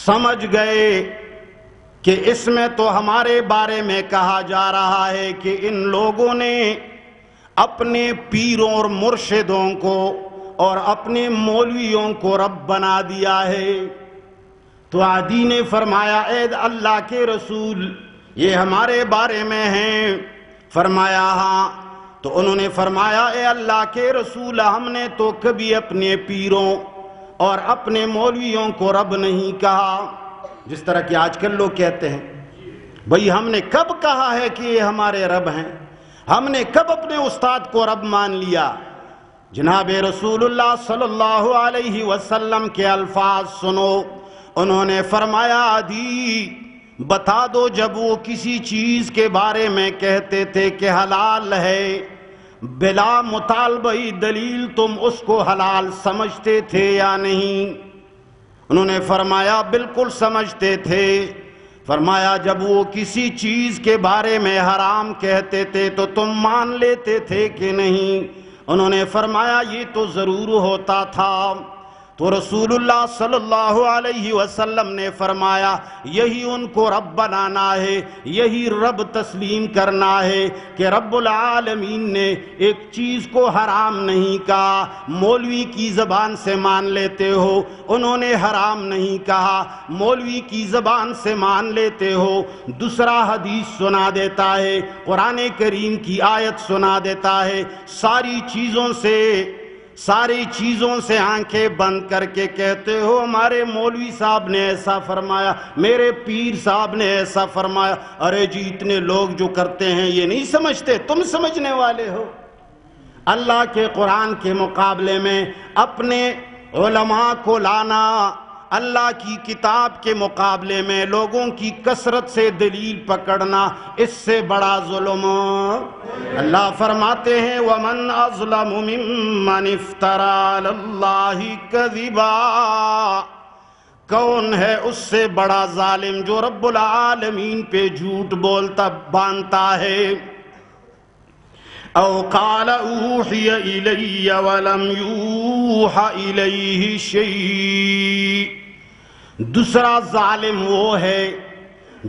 سمجھ گئے کہ اس میں تو ہمارے بارے میں کہا جا رہا ہے کہ ان لوگوں نے اپنے پیروں اور مرشدوں کو اور اپنے مولویوں کو رب بنا دیا ہے۔ تو عدی نے فرمایا اے اللہ کے رسول، یہ ہمارے بارے میں ہیں؟ فرمایا ہاں۔ تو انہوں نے فرمایا اے اللہ کے رسول، ہم نے تو کبھی اپنے پیروں اور اپنے مولویوں کو رب نہیں کہا، جس طرح کہ آج کل لوگ کہتے ہیں۔ بھئی ہم نے کب کہا ہے کہ یہ ہمارے رب ہیں؟ ہم نے کب اپنے استاد کو رب مان لیا؟ جناب رسول اللہ صلی اللہ علیہ وسلم کے الفاظ سنو، انہوں نے فرمایا عدی بتا دو، جب وہ کسی چیز کے بارے میں کہتے تھے کہ حلال ہے، بلا مطالبہ دلیل تم اس کو حلال سمجھتے تھے یا نہیں؟ انہوں نے فرمایا بالکل سمجھتے تھے۔ فرمایا جب وہ کسی چیز کے بارے میں حرام کہتے تھے تو تم مان لیتے تھے کہ نہیں؟ انہوں نے فرمایا یہ تو ضرور ہوتا تھا۔ تو رسول اللہ صلی اللہ علیہ وسلم نے فرمایا یہی ان کو رب بنانا ہے، یہی رب تسلیم کرنا ہے کہ رب العالمین نے ایک چیز کو حرام نہیں کہا، مولوی کی زبان سے مان لیتے ہو، انہوں نے حرام نہیں کہا، مولوی کی زبان سے مان لیتے ہو، دوسرا حدیث سنا دیتا ہے، قرآن کریم کی آیت سنا دیتا ہے، ساری چیزوں سے آنکھیں بند کر کے کہتے ہو ہمارے مولوی صاحب نے ایسا فرمایا، میرے پیر صاحب نے ایسا فرمایا۔ ارے جی اتنے لوگ جو کرتے ہیں یہ نہیں سمجھتے، تم سمجھنے والے ہو۔ اللہ کے قرآن کے مقابلے میں اپنے علماء کو لانا، اللہ کی کتاب کے مقابلے میں لوگوں کی کثرت سے دلیل پکڑنا، اس سے بڑا ظلم۔ اللہ فرماتے ہیں وَمَنْ أَظْلَمُ مِمَّنِ افْتَرَى عَلَى اللَّهِ كَذِبًا، کون ہے اس سے بڑا ظالم جو رب العالمین پہ جھوٹ بولتا باندھتا ہے؟ او قال اوحی الی ولم یوحى الیہ شیء، دوسرا ظالم وہ ہے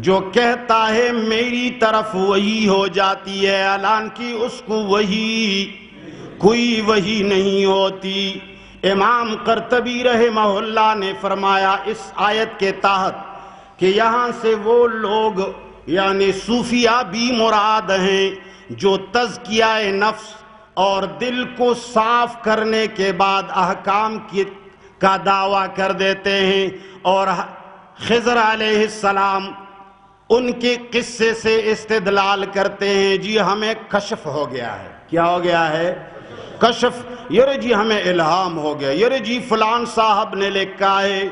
جو کہتا ہے میری طرف وحی ہو جاتی ہے، حالانکہ اس کو کوئی وحی نہیں ہوتی۔ امام قرطبی رحمہ اللہ نے فرمایا اس آیت کے تحت کہ یہاں سے وہ لوگ یعنی صوفیہ بھی مراد ہیں جو تزکیہ نفس اور دل کو صاف کرنے کے بعد احکام کا دعویٰ کر دیتے ہیں، اور خضر علیہ السلام ان کے قصے سے استدلال کرتے ہیں جی ہمیں کشف ہو گیا ہے۔ کیا ہو گیا ہے؟ کشف۔ یرے جی ہمیں الہام ہو گیا، یرے جی فلان صاحب نے لکھا ہے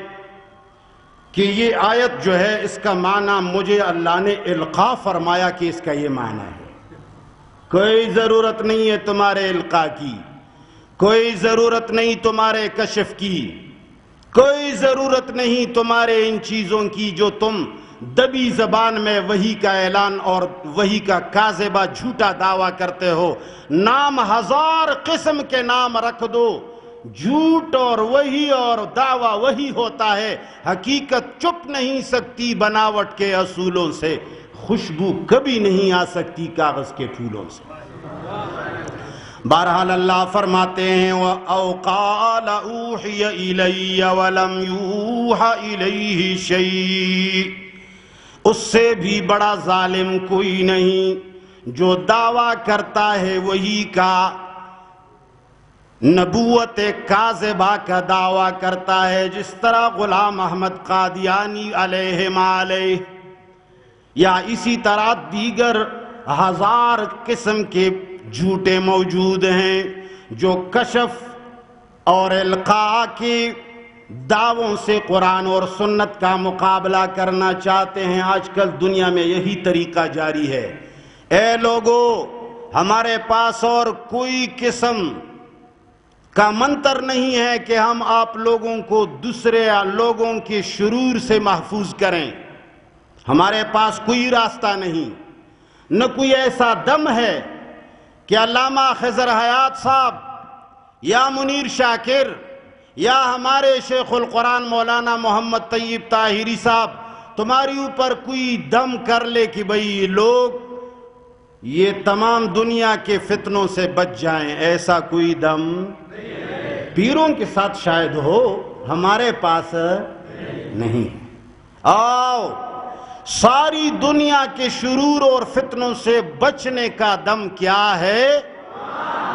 کہ یہ آیت جو ہے اس کا معنی مجھے اللہ نے القاء فرمایا کہ اس کا یہ معنی ہے۔ کوئی ضرورت نہیں ہے تمہارے القاء کی، کوئی ضرورت نہیں تمہارے کشف کی، کوئی ضرورت نہیں تمہارے ان چیزوں کی جو تم دبی زبان میں وحی کا اعلان اور وحی کا کاذبہ جھوٹا دعویٰ کرتے ہو۔ نام ہزار قسم کے نام رکھ دو، جھوٹ اور وحی اور دعویٰ وہی ہوتا ہے، حقیقت چھپ نہیں سکتی بناوٹ کے اصولوں سے، خوشبو کبھی نہیں آ سکتی کاغذ کے پھولوں سے۔ بہرحال اللہ فرماتے ہیں او قال اوحی الی ولم یوحى الیہ شیء، اس سے بھی بڑا ظالم کوئی نہیں جو دعویٰ کرتا ہے وحی کا، نبوت کاذبہ کا دعویٰ کرتا ہے، جس طرح غلام احمد قادیانی علیہ یا اسی طرح دیگر ہزار قسم کے جھوٹے موجود ہیں جو کشف اور القاء کے دعووں سے قرآن اور سنت کا مقابلہ کرنا چاہتے ہیں۔ آج کل دنیا میں یہی طریقہ جاری ہے۔ اے لوگو، ہمارے پاس اور کوئی قسم کا منتر نہیں ہے کہ ہم آپ لوگوں کو دوسرے لوگوں کے شرور سے محفوظ کریں۔ ہمارے پاس کوئی راستہ نہیں، نہ کوئی ایسا دم ہے کہ علامہ خضر حیات صاحب یا منیر شاکر یا ہمارے شیخ القرآن مولانا محمد طیب طاہری صاحب تمہاری اوپر کوئی دم کر لے کہ بھئی لوگ یہ تمام دنیا کے فتنوں سے بچ جائیں۔ ایسا کوئی دم پیروں کے ساتھ شاید ہو، ہمارے پاس نہیں۔ آؤ، ساری دنیا کے شرور اور فتنوں سے بچنے کا دم کیا ہے؟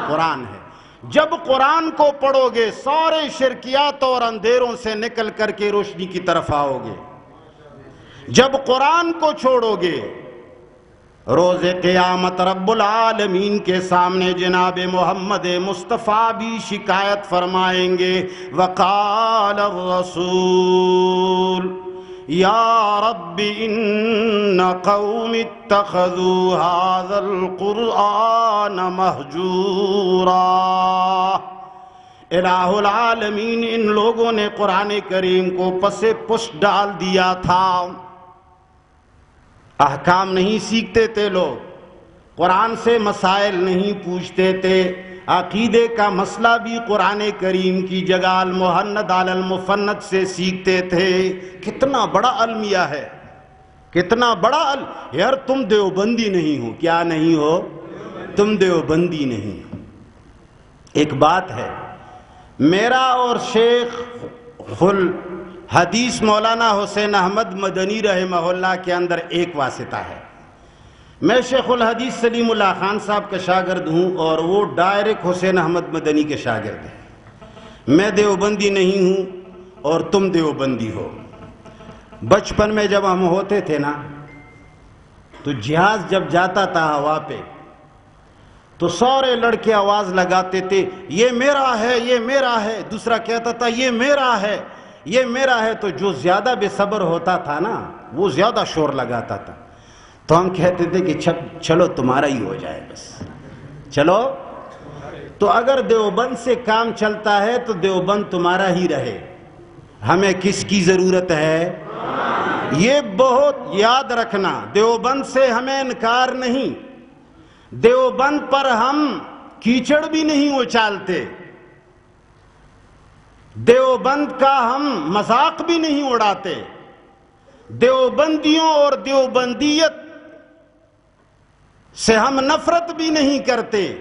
قرآن ہے۔ جب قرآن کو پڑھو گے سارے شرکیات اور اندھیروں سے نکل کر کے روشنی کی طرف آؤ گے۔ جب قرآن کو چھوڑو گے روز قیامت رب العالمین کے سامنے جناب محمد مصطفیٰ بھی شکایت فرمائیں گے۔ وقال الرسول یا رب ان قوم اتخذوا هذا القرآن مہجورا۔ الہ العالمین، ان لوگوں نے قرآن کریم کو پس پشت ڈال دیا تھا۔ احکام نہیں سیکھتے تھے لوگ، قرآن سے مسائل نہیں پوچھتے تھے، عقیدے کا مسئلہ بھی قرآن کریم کی جگہ المحند علی المفند سے سیکھتے تھے۔ کتنا بڑا المیہ ہے، کتنا بڑا یار تم دیوبندی نہیں ہو۔ کیا نہیں ہو؟ تم دیوبندی نہیں ہو۔ ایک بات ہے، میرا اور شیخ حدیث مولانا حسین احمد مدنی رحمہ اللہ کے اندر ایک واسطہ ہے۔ میں شیخ الحدیث سلیم اللہ خان صاحب کا شاگرد ہوں اور وہ ڈائریکٹ حسین احمد مدنی کے شاگرد ہیں۔ میں دیوبندی نہیں ہوں اور تم دیوبندی ہو۔ بچپن میں جب ہم ہوتے تھے نا تو جہاز جب جاتا تھا ہوا پہ تو سارے لڑکے آواز لگاتے تھے، یہ میرا ہے، یہ میرا ہے۔ دوسرا کہتا تھا یہ میرا ہے، یہ میرا ہے۔ تو جو زیادہ بے صبر ہوتا تھا نا وہ زیادہ شور لگاتا تھا، تو ہم کہتے تھے کہ چلو تمہارا ہی ہو جائے بس، چلو۔ تو اگر دیوبند سے کام چلتا ہے تو دیوبند تمہارا ہی رہے، ہمیں کس کی ضرورت ہے؟ یہ بہت یاد رکھنا، دیوبند سے ہمیں انکار نہیں، دیوبند پر ہم کیچڑ بھی نہیں اچالتے، دیوبند کا ہم مذاق بھی نہیں اڑاتے، دیوبندیوں اور دیوبندیت سے ہم نفرت بھی نہیں کرتے۔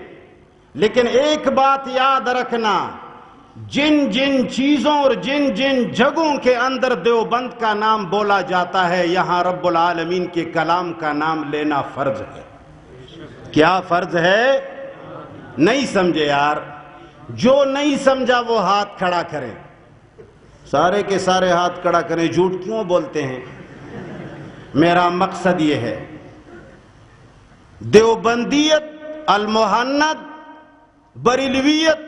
لیکن ایک بات یاد رکھنا، جن جن چیزوں اور جن جن جگہوں کے اندر دیوبند کا نام بولا جاتا ہے یہاں رب العالمین کے کلام کا نام لینا فرض ہے۔ کیا فرض ہے؟ نہیں سمجھے یار؟ جو نہیں سمجھا وہ ہاتھ کھڑا کرے، سارے کے سارے ہاتھ کھڑا کریں۔ جھوٹ کیوں بولتے ہیں؟ میرا مقصد یہ ہے، دیوبندیت، المحند، بریلویت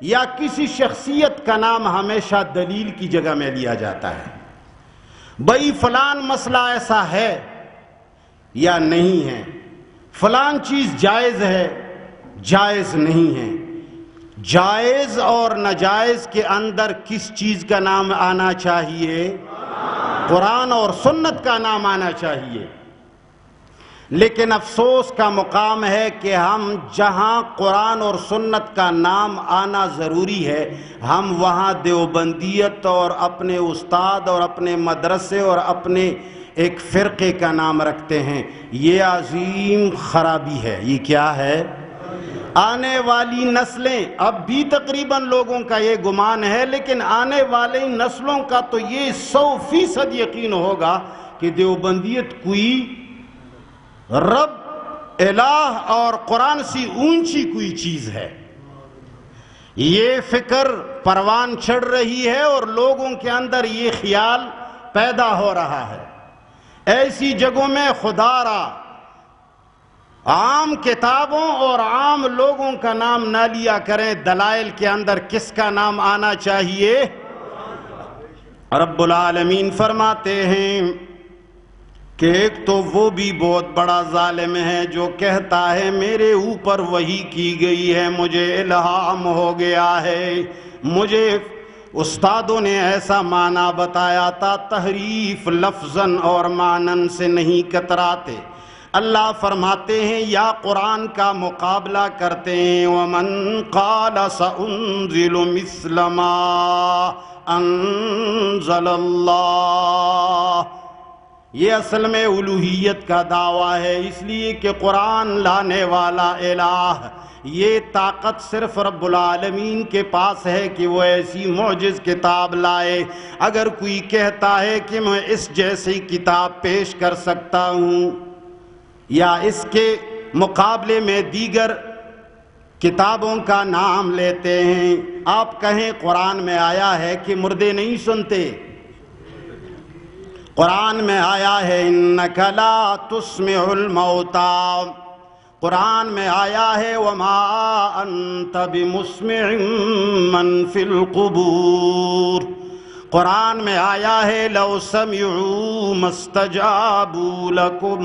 یا کسی شخصیت کا نام ہمیشہ دلیل کی جگہ میں لیا جاتا ہے۔ بھئی فلان مسئلہ ایسا ہے یا نہیں ہے، فلان چیز جائز ہے، جائز نہیں ہے۔ جائز اور ناجائز کے اندر کس چیز کا نام آنا چاہیے؟ قرآن اور سنت کا نام آنا چاہیے۔ لیکن افسوس کا مقام ہے کہ ہم جہاں قرآن اور سنت کا نام آنا ضروری ہے ہم وہاں دیوبندیت اور اپنے استاد اور اپنے مدرسے اور اپنے ایک فرقے کا نام رکھتے ہیں۔ یہ عظیم خرابی ہے۔ یہ کیا ہے؟ آنے والی نسلیں، اب بھی تقریباً لوگوں کا یہ گمان ہے، لیکن آنے والی نسلوں کا تو یہ 100% یقین ہوگا کہ دیوبندیت کوئی رب، الہ اور قرآن سے اونچی کوئی چیز ہے۔ یہ فکر پروان چڑھ رہی ہے اور لوگوں کے اندر یہ خیال پیدا ہو رہا ہے۔ ایسی جگہوں میں خدا را عام کتابوں اور عام لوگوں کا نام نہ لیا کریں، دلائل کے اندر کس کا نام آنا چاہیے؟ رب العالمین فرماتے ہیں کہ ایک تو وہ بھی بہت بڑا ظالم ہے جو کہتا ہے میرے اوپر وحی کی گئی ہے، مجھے الہام ہو گیا ہے، مجھے استادوں نے ایسا معنی بتایا تھا، تحریف لفظاً اور معنن سے نہیں کتراتے۔ اللہ فرماتے ہیں یا قرآن کا مقابلہ کرتے ہیں، وَمَن قَالَ سَأُنزِلُ مِثْلَ مَا أَنزَلَ اللَّهُ، یہ اصل میں الوہیت کا دعویٰ ہے، اس لیے کہ قرآن لانے والا الہ، یہ طاقت صرف رب العالمین کے پاس ہے کہ وہ ایسی معجز کتاب لائے۔ اگر کوئی کہتا ہے کہ میں اس جیسی کتاب پیش کر سکتا ہوں یا اس کے مقابلے میں دیگر کتابوں کا نام لیتے ہیں، آپ کہیں قرآن میں آیا ہے کہ مردے نہیں سنتے؟ قرآن میں آیا ہے اِنَّكَ لَا تُسْمِعُ الْمَوْتَى، قرآن میں آیا ہے وَمَا أَنْتَ بِمُسْمِعٍ مَّن فِي الْقُبُورِ، قرآن میں آیا ہے لَوْ سَمِعُوا مَا اسْتَجَابُوا لَكُمْ،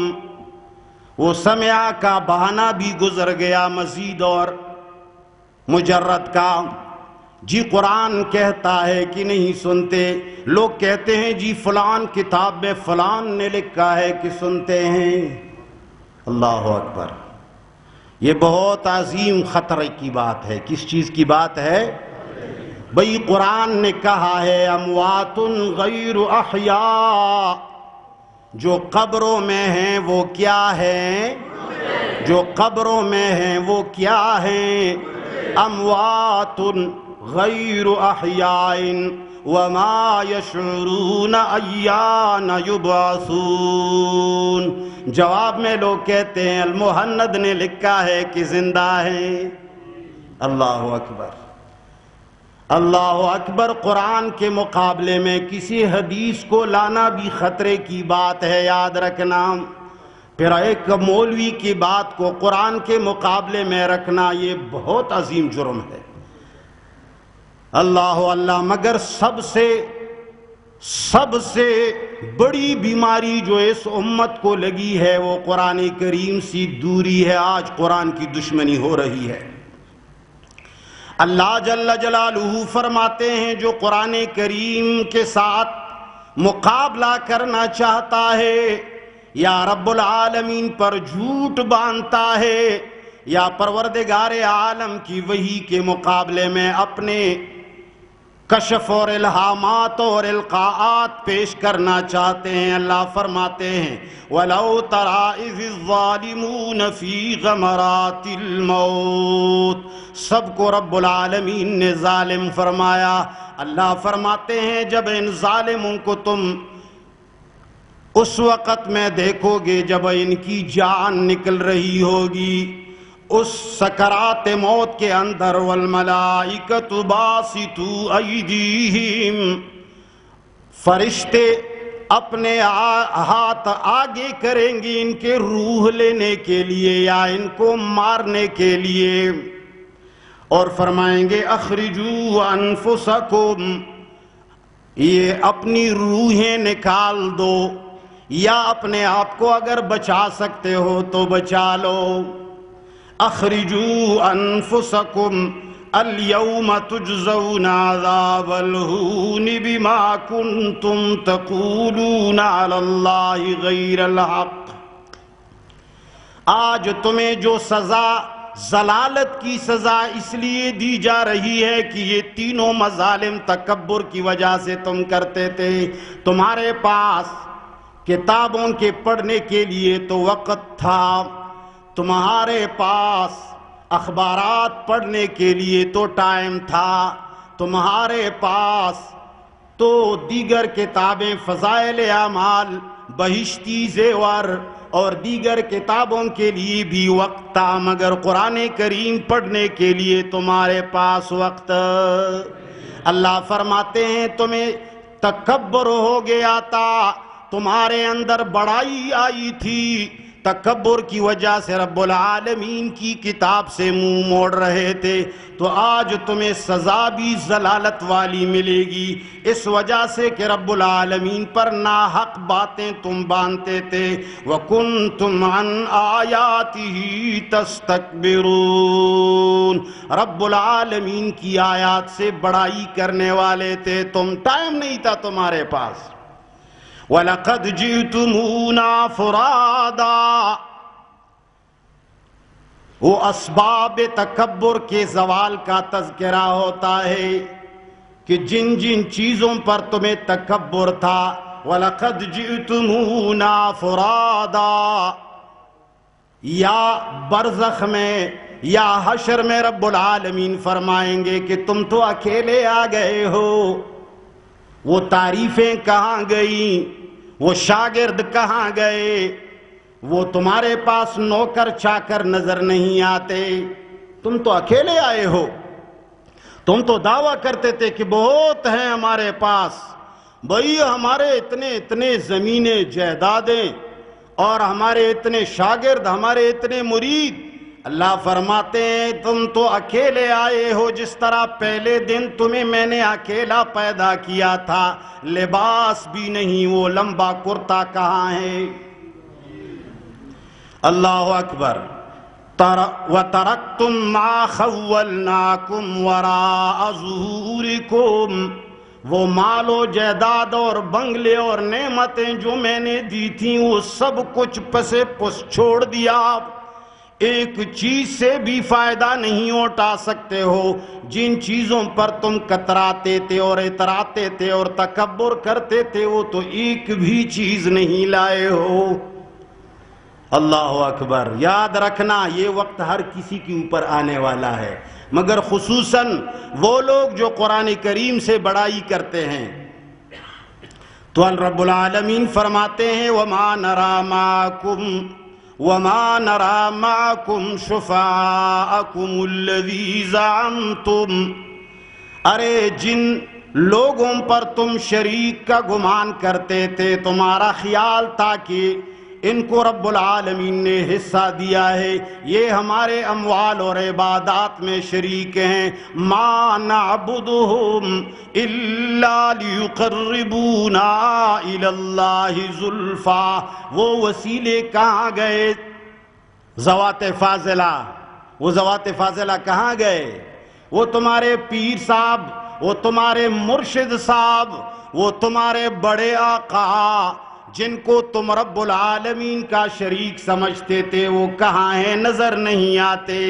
وہ سمع کا بہانہ بھی گزر گیا مزید اور مجرد کا۔ جی قرآن کہتا ہے کہ نہیں سنتے، لوگ کہتے ہیں جی فلان کتاب میں فلان نے لکھا ہے کہ سنتے ہیں۔ اللہ اکبر، یہ بہت عظیم خطرے کی بات ہے۔ کس چیز کی بات ہے؟ بھئی قرآن نے کہا ہے اموات غیر احیاء، جو قبروں میں ہیں وہ کیا ہیں؟ جو قبروں میں ہیں وہ کیا ہیں؟ اموات غیر احیاء وما یشعرون ایان یبعثون، جواب میں لوگ کہتے ہیں المہند نے لکھا ہے کہ زندہ ہیں۔ اللہ اکبر، اللہ اکبر۔ قرآن کے مقابلے میں کسی حدیث کو لانا بھی خطرے کی بات ہے، یاد رکھنا۔ پھر ایک مولوی کی بات کو قرآن کے مقابلے میں رکھنا یہ بہت عظیم جرم ہے۔ اللہ اللہ، مگر سب سے بڑی بیماری جو اس امت کو لگی ہے وہ قرآن کریم سے دوری ہے۔ آج قرآن کی دشمنی ہو رہی ہے۔ اللہ جل جلالہ فرماتے ہیں جو قرآن کریم کے ساتھ مقابلہ کرنا چاہتا ہے یا رب العالمین پر جھوٹ باندھتا ہے یا پروردگار عالم کی وحی کے مقابلے میں اپنے کشف اور الہامات اور القاءات پیش کرنا چاہتے ہیں، اللہ فرماتے ہیں وَلَوْ تَرَىٰ إِذِ الظَّالِمُونَ فِي غَمَرَاتِ الْمَوْتِ، سب کو رب العالمین نے ظالم فرمایا۔ اللہ فرماتے ہیں جب ان ظالموں کو تم اس وقت میں دیکھو گے جب ان کی جان نکل رہی ہوگی، اس سکرات موت کے اندر، والملائکۃ باسطوا ایدیہم، فرشتے اپنے ہاتھ آگے کریں گے ان کے روح لینے کے لیے یا ان کو مارنے کے لیے، اور فرمائیں گے اخرجوا انفسکم، یہ اپنی روحیں نکال دو، یا اپنے آپ کو اگر بچا سکتے ہو تو بچا لو۔ اخرجوا انفسکم اليوم تجزون عذاب الہون بما کنتم تقولون علی اللہ غیر الحق، آج تمہیں جو سزا ضلالت کی سزا اس لیے دی جا رہی ہے کہ یہ تینوں مظالم تکبر کی وجہ سے تم کرتے تھے۔ تمہارے پاس کتابوں کے پڑھنے کے لیے تو وقت تھا، تمہارے پاس اخبارات پڑھنے کے لیے تو ٹائم تھا، تمہارے پاس تو دیگر کتابیں فضائل اعمال، بہشتی زیور اور دیگر کتابوں کے لیے بھی وقت تھا، مگر قرآن کریم پڑھنے کے لیے تمہارے پاس وقت۔ اللہ فرماتے ہیں تمہیں تکبر ہو گیا تھا، تمہارے اندر بڑائی آئی تھی، تکبر کی وجہ سے رب العالمین کی کتاب سے منہ موڑ رہے تھے، تو آج تمہیں سزا بھی ضلالت والی ملے گی، اس وجہ سے کہ رب العالمین پر ناحق باتیں تم باندھتے تھے۔ وَكُنْتُمْ عَنْ آيَاتِهِ تَسْتَكْبِرُونَ، رب العالمین کی آیات سے بڑائی کرنے والے تھے تم، ٹائم نہیں تھا تمہارے پاس۔ وَلَقَدْ جِئْتُمُونَا فُرَادًا، وہ اسباب تکبر کے زوال کا تذکرہ ہوتا ہے کہ جن جن چیزوں پر تمہیں تکبر تھا، وَلَقَدْ جِئْتُمُونَا فُرَادًا، یا برزخ میں یا حشر میں رب العالمین فرمائیں گے کہ تم تو اکیلے آ گئے ہو، وہ تعریفیں کہاں گئیں، وہ شاگرد کہاں گئے، وہ تمہارے پاس نوکر چاکر نظر نہیں آتے، تم تو اکیلے آئے ہو۔ تم تو دعویٰ کرتے تھے کہ بہت ہیں ہمارے پاس، بھئی ہمارے اتنے زمینیں جائیدادیں اور ہمارے اتنے شاگرد، ہمارے اتنے مرید۔ اللہ فرماتے ہیں تم تو اکیلے آئے ہو، جس طرح پہلے دن تمہیں میں نے اکیلا پیدا کیا تھا، لباس بھی نہیں، وہ لمبا کرتا کہاں ہے؟ اللہ اکبر۔ وَتَرَكْتُمْ مَا خَوَّلْنَاكُمْ وَرَاءَ ظُهُورِكُمْ، وہ مال و جائیداد اور بنگلے اور نعمتیں جو میں نے دی تھیں وہ سب کچھ پسے پس چھوڑ دیا، ایک چیز سے بھی فائدہ نہیں اٹھا سکتے ہو۔ جن چیزوں پر تم کتراتے تھے اور اتراتے تھے اور تکبر کرتے تھے وہ تو ایک بھی چیز نہیں لائے ہو۔ اللہ اکبر۔ یاد رکھنا یہ وقت ہر کسی کے اوپر آنے والا ہے، مگر خصوصاً وہ لوگ جو قرآن کریم سے بڑائی کرتے ہیں۔ تو رب العالمین فرماتے ہیں وَمَا نَرَى مَعَكُمْ شُفَعَاءَكُمُ الَّذِي زَعَمْتُمْ، ارے جن لوگوں پر تم شریک کا گمان کرتے تھے، تمہارا خیال تھا کہ ان کو رب العالمین نے حصہ دیا ہے، یہ ہمارے اموال اور عبادات میں شریک ہیں، مَا نَعْبُدُهُمْ إِلَّا لِيُقَرِّبُونَا إِلَى اللَّهِ زُلْفَىٰ، وہ وسیلے کہاں گئے؟ ذوات فاضلہ، وہ ذوات فاضلہ کہاں گئے؟ وہ تمہارے پیر صاحب، وہ تمہارے مرشد صاحب، وہ تمہارے بڑے آقا جن کو تم رب العالمین کا شریک سمجھتے تھے، وہ کہاں ہیں؟ نظر نہیں آتے۔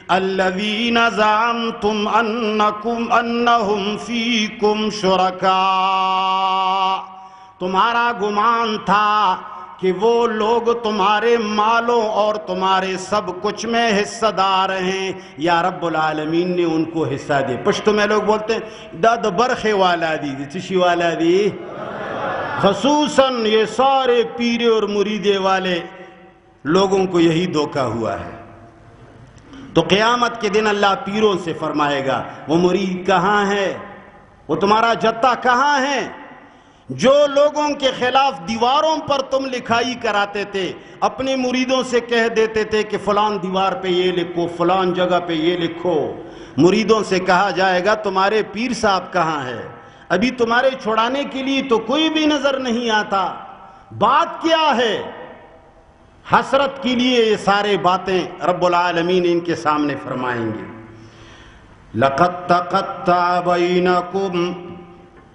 الذین زعمتم انہم فیکم شرکاء، تمہارا گمان تھا کہ وہ لوگ تمہارے مالوں اور تمہارے سب کچھ میں حصہ دار ہیں، یا رب العالمین نے ان کو حصہ دے۔ پشتو میں لوگ بولتے ہیں داد برخے والا دی، چشی والا دی۔ خصوصاً یہ سارے پیرے اور مریدے والے لوگوں کو یہی دھوکہ ہوا ہے۔ تو قیامت کے دن اللہ پیروں سے فرمائے گا وہ مرید کہاں ہے، وہ تمہارا جتہ کہاں ہے؟ جو لوگوں کے خلاف دیواروں پر تم لکھائی کراتے تھے، اپنے مریدوں سے کہہ دیتے تھے کہ فلان دیوار پہ یہ لکھو، فلان جگہ پہ یہ لکھو، مریدوں سے کہا جائے گا تمہارے پیر صاحب کہاں ہے؟ ابھی تمہارے چھڑانے کے لیے تو کوئی بھی نظر نہیں آتا۔ بات کیا ہے؟ حسرت کے لیے یہ سارے باتیں رب العالمین ان کے سامنے فرمائیں گے۔ لَقَدْ تَقَطَّعَ بَيْنَكُمْ،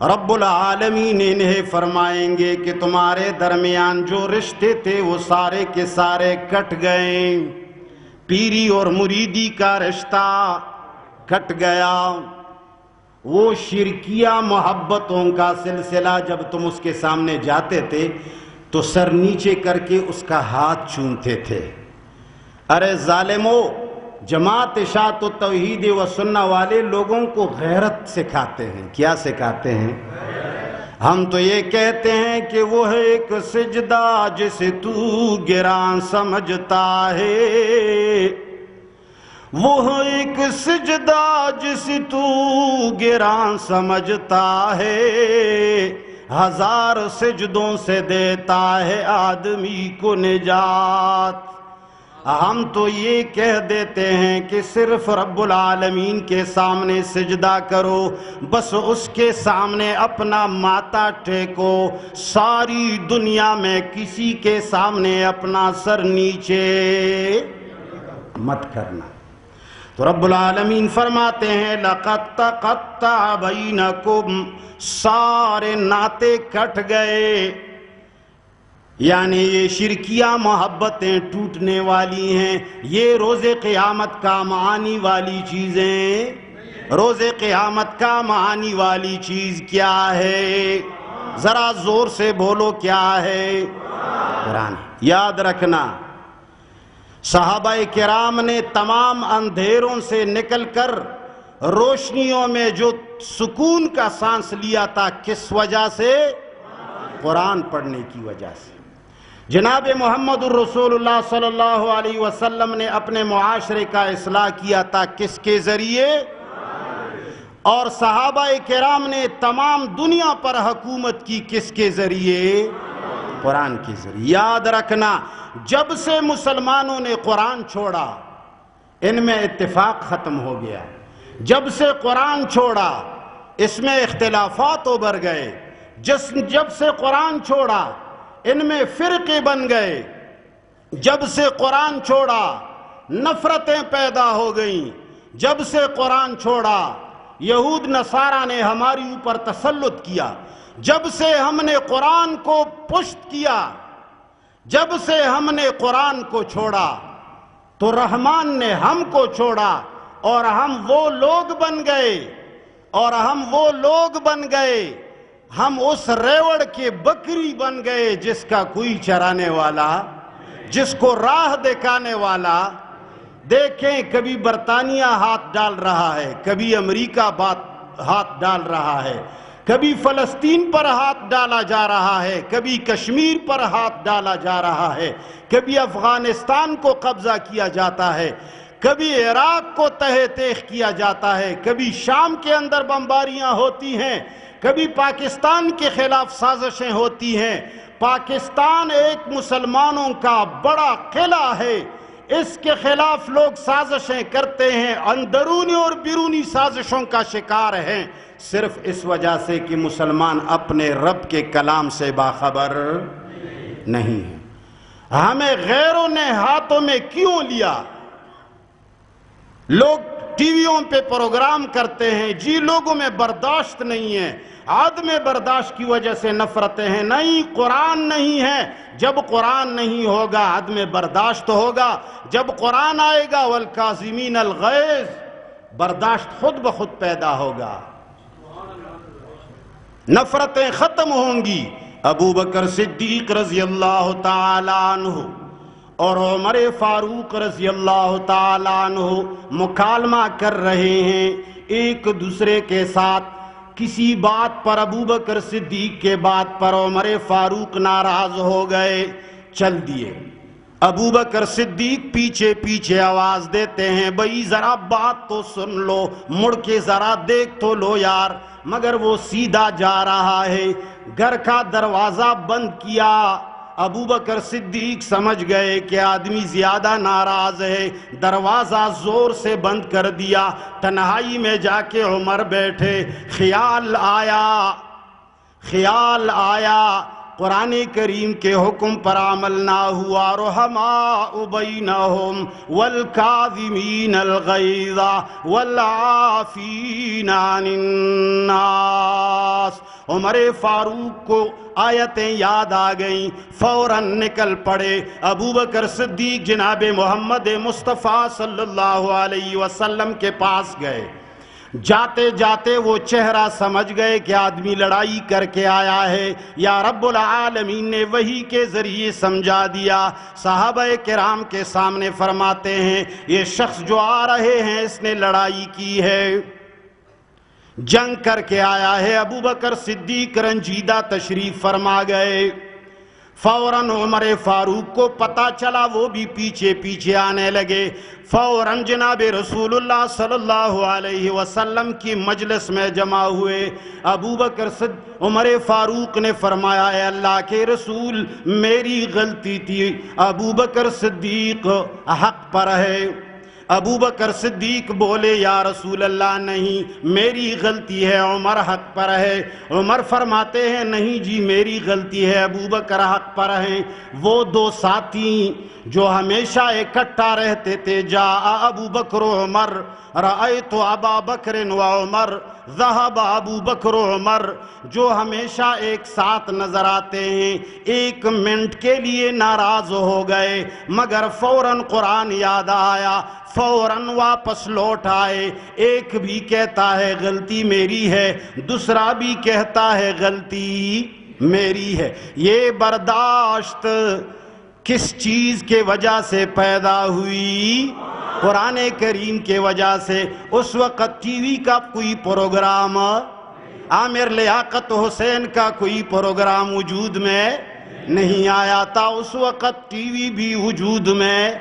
رب العالمین انہیں فرمائیں گے کہ تمہارے درمیان جو رشتے تھے وہ سارے کے سارے کٹ گئے، پیری اور مریدی کا رشتہ کٹ گیا۔ وہ شرکیہ محبتوں کا سلسلہ جب تم اس کے سامنے جاتے تھے تو سر نیچے کر کے اس کا ہاتھ چومتے تھے۔ ارے ظالمو، جماعت اشاعت و توحید و سنہ والے لوگوں کو غیرت سکھاتے ہیں۔ کیا سکھاتے ہیں؟ ہم تو یہ کہتے ہیں کہ وہ ہے ایک سجدہ جسے تو گراں سمجھتا ہے، وہ ایک سجدہ جسے تو گراں سمجھتا ہے، ہزار سجدوں سے دیتا ہے آدمی کو نجات۔ ہم تو یہ کہہ دیتے ہیں کہ صرف رب العالمین کے سامنے سجدہ کرو، بس اس کے سامنے اپنا ماتھا ٹیکو، ساری دنیا میں کسی کے سامنے اپنا سر نیچے مت کرنا۔ تو رب العالمین فرماتے ہیں لَقَدْ تَقَطَّعَ بَيْنَكُمْ، سارے ناطے کٹ گئے، یعنی یہ شرکیہ محبتیں ٹوٹنے والی ہیں۔ یہ روز قیامت کام آنے والی چیزیں، روز قیامت کام آنے والی چیز کیا ہے؟ ذرا زور سے بولو، کیا ہے؟ قرآن۔ یاد رکھنا، صحابہ کرام نے تمام اندھیروں سے نکل کر روشنیوں میں جو سکون کا سانس لیا تھا، کس وجہ سے؟ قرآن پڑھنے کی وجہ سے۔ جناب محمد الرسول اللہ صلی اللہ علیہ وسلم نے اپنے معاشرے کا اصلاح کیا تھا، کس کے ذریعے؟ اور صحابہ کرام نے تمام دنیا پر حکومت کی کس کے ذریعے؟ قرآن کے ذریعے۔ یاد رکھنا، جب سے مسلمانوں نے قرآن چھوڑا، ان میں اتفاق ختم ہو گیا۔ جب سے قرآن چھوڑا، اس میں اختلافات ابھر گئے۔ جب سے قرآن چھوڑا، ان میں فرقے بن گئے۔ جب سے قرآن چھوڑا، نفرتیں پیدا ہو گئیں۔ جب سے قرآن چھوڑا، یہود نصارہ نے ہماری اوپر تسلط کیا۔ جب سے ہم نے قرآن کو پشت کیا، جب سے ہم نے قرآن کو چھوڑا، تو رحمان نے ہم کو چھوڑا، اور ہم وہ لوگ بن گئے، ہم اس ریوڑ کے بکری بن گئے جس کا کوئی چرانے والا، جس کو راہ دکھانے والا۔ دیکھیں، کبھی برطانیہ ہاتھ ڈال رہا ہے، کبھی امریکہ ہاتھ ڈال رہا ہے، کبھی فلسطین پر ہاتھ ڈالا جا رہا ہے، کبھی کشمیر پر ہاتھ ڈالا جا رہا ہے، کبھی افغانستان کو قبضہ کیا جاتا ہے، کبھی عراق کو تہہ تیخ کیا جاتا ہے، کبھی شام کے اندر بمباریاں ہوتی ہیں، کبھی پاکستان کے خلاف سازشیں ہوتی ہیں۔ پاکستان ایک مسلمانوں کا بڑا قلعہ ہے، اس کے خلاف لوگ سازشیں کرتے ہیں، اندرونی اور بیرونی سازشوں کا شکار ہیں، صرف اس وجہ سے کہ مسلمان اپنے رب کے کلام سے باخبر نہیں ہیں۔ ہمیں غیروں نے ہاتھوں میں کیوں لیا؟ لوگ ٹی ویوں پہ پروگرام کرتے ہیں، جی لوگوں میں برداشت نہیں ہے، عدم برداشت کی وجہ سے نفرتیں ہیں۔ نہیں، قرآن نہیں ہے۔ جب قرآن نہیں ہوگا، عدم برداشت ہوگا۔ جب قرآن آئے گا، والکاظمین الغیظ، برداشت خود بخود پیدا ہوگا، نفرتیں ختم ہوں گی۔ ابو بکر صدیق رضی اللہ تعالیٰ عنہ اور عمر فاروق رضی اللہ تعالیٰ عنہ مکالمہ کر رہے ہیں ایک دوسرے کے ساتھ۔ کسی بات پر ابو بکر صدیق کے بات پر عمر فاروق ناراض ہو گئے، چل دیے۔ ابو بکر صدیق پیچھے پیچھے آواز دیتے ہیں، بھئی ذرا بات تو سن لو، مڑ کے ذرا دیکھ تو لو یار۔ مگر وہ سیدھا جا رہا ہے، گھر کا دروازہ بند کیا۔ ابو بکر صدیق سمجھ گئے کہ آدمی زیادہ ناراض ہے، دروازہ زور سے بند کر دیا۔ تنہائی میں جا کے عمر بیٹھے، خیال آیا قرآن کریم کے حکم پر عمل نہ ہوا۔ رحماء بینہم والکاظمین الغیظ والعافین عن الناس۔ عمر فاروق کو آیتیں یاد آ گئیں، فوراً نکل پڑے۔ ابو بکر صدیق جناب محمد مصطفیٰ صلی اللہ علیہ وسلم کے پاس گئے۔ جاتے جاتے وہ چہرہ سمجھ گئے کہ آدمی لڑائی کر کے آیا ہے، یا رب العالمین نے وحی کے ذریعے سمجھا دیا۔ صحابہ کرام کے سامنے فرماتے ہیں، یہ شخص جو آ رہے ہیں اس نے لڑائی کی ہے، جنگ کر کے آیا ہے۔ ابو بکر صدیق رنجیدہ تشریف فرما گئے۔ فوراً عمر فاروق کو پتہ چلا، وہ بھی پیچھے پیچھے آنے لگے۔ فوراً جناب رسول اللہ صلی اللہ علیہ وسلم کی مجلس میں جمع ہوئے۔ ابو بکر عمر فاروق نے فرمایا اے اللہ کے رسول میری غلطی تھی، ابو بکر صدیق حق پر ہے۔ ابو بکر صدیق بولے یا رسول اللہ نہیں میری غلطی ہے، عمر حق پر ہے۔ عمر فرماتے ہیں نہیں جی میری غلطی ہے، ابو بکر حق پر ہیں۔ وہ دو ساتھی جو ہمیشہ اکٹھا رہتے تھے، جا ابو بکر و عمر رأیت ابا بکر و عمر ذہب ابو بکر و عمر، جو ہمیشہ ایک ساتھ نظر آتے ہیں، ایک منٹ کے لیے ناراض ہو گئے، مگر فوراً قرآن یاد آیا، فوراً واپس لوٹ آئے۔ ایک بھی کہتا ہے غلطی میری ہے، دوسرا بھی کہتا ہے غلطی میری ہے۔ یہ برداشت کس چیز کے وجہ سے پیدا ہوئی؟ قرآن کریم کے وجہ سے۔ اس وقت ٹی وی کا کوئی پروگرام، عامر لیاقت حسین کا کوئی پروگرام وجود میں نہیں آیا تھا، اس وقت ٹی وی بھی وجود میں،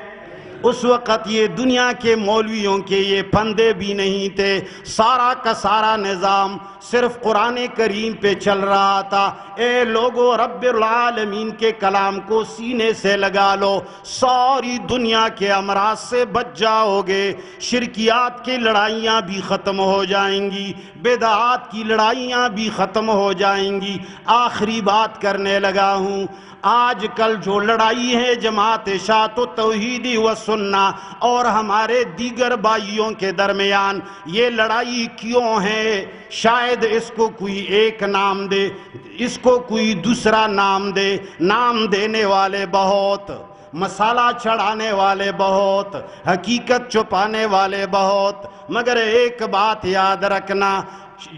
اس وقت یہ دنیا کے مولویوں کے یہ پھندے بھی نہیں تھے، سارا کا سارا نظام صرف قرآن کریم پہ چل رہا تھا۔ اے لوگو رب العالمین کے کلام کو سینے سے لگا لو، ساری دنیا کے امراض سے بچ جاؤ گے، شرکیات کی لڑائیاں بھی ختم ہو جائیں گی، بدعات کی لڑائیاں بھی ختم ہو جائیں گی۔ آخری بات کرنے لگا ہوں، آج کل جو لڑائی ہے جماعت اشاعت و توحید و سنہ اور ہمارے دیگر بھائیوں کے درمیان، یہ لڑائی کیوں ہے؟ شاید اس کو کوئی ایک نام دے، اس کو کوئی دوسرا نام دے، نام دینے والے بہت، مسالہ چڑھانے والے بہت، حقیقت چھپانے والے بہت، مگر ایک بات یاد رکھنا،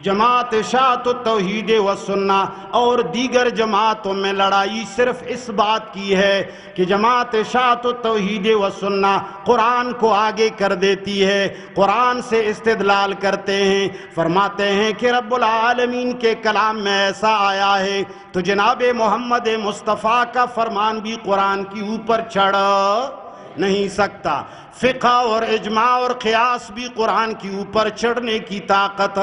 جماعت اشاعت و توحید و سنہ اور دیگر جماعتوں میں لڑائی صرف اس بات کی ہے کہ جماعت اشاعت و توحید و سنہ قرآن کو آگے کر دیتی ہے، قرآن سے استدلال کرتے ہیں، فرماتے ہیں کہ رب العالمین کے کلام میں ایسا آیا ہے تو جناب محمد مصطفیٰ کا فرمان بھی قرآن کی اوپر چڑھ نہیں سکتا، فقہ اور اجماع اور قیاس بھی قرآن کی اوپر چڑھنے کی طاقت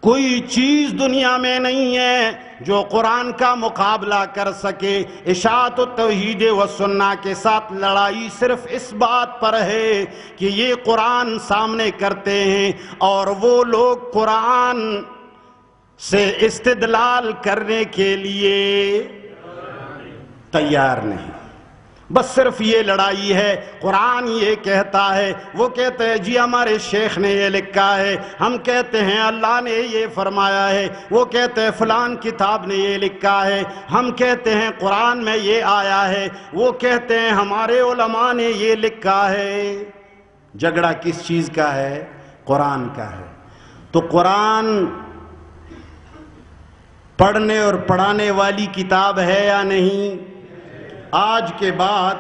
کوئی چیز دنیا میں نہیں ہے جو قرآن کا مقابلہ کر سکے۔ اشاعت و توحید و سنہ کے ساتھ لڑائی صرف اس بات پر ہے کہ یہ قرآن سامنے کرتے ہیں اور وہ لوگ قرآن سے استدلال کرنے کے لیے تیار نہیں۔ بس صرف یہ لڑائی ہے، قرآن یہ کہتا ہے، وہ کہتے ہیں جی ہمارے شیخ نے یہ لکھا ہے، ہم کہتے ہیں اللہ نے یہ فرمایا ہے، وہ کہتے ہیں فلان کتاب نے یہ لکھا ہے، ہم کہتے ہیں قرآن میں یہ آیا ہے، وہ کہتے ہیں ہمارے علماء نے یہ لکھا ہے۔ جھگڑا کس چیز کا ہے؟ قرآن کا ہے۔ تو قرآن پڑھنے اور پڑھانے والی کتاب ہے یا نہیں؟ آج کے بعد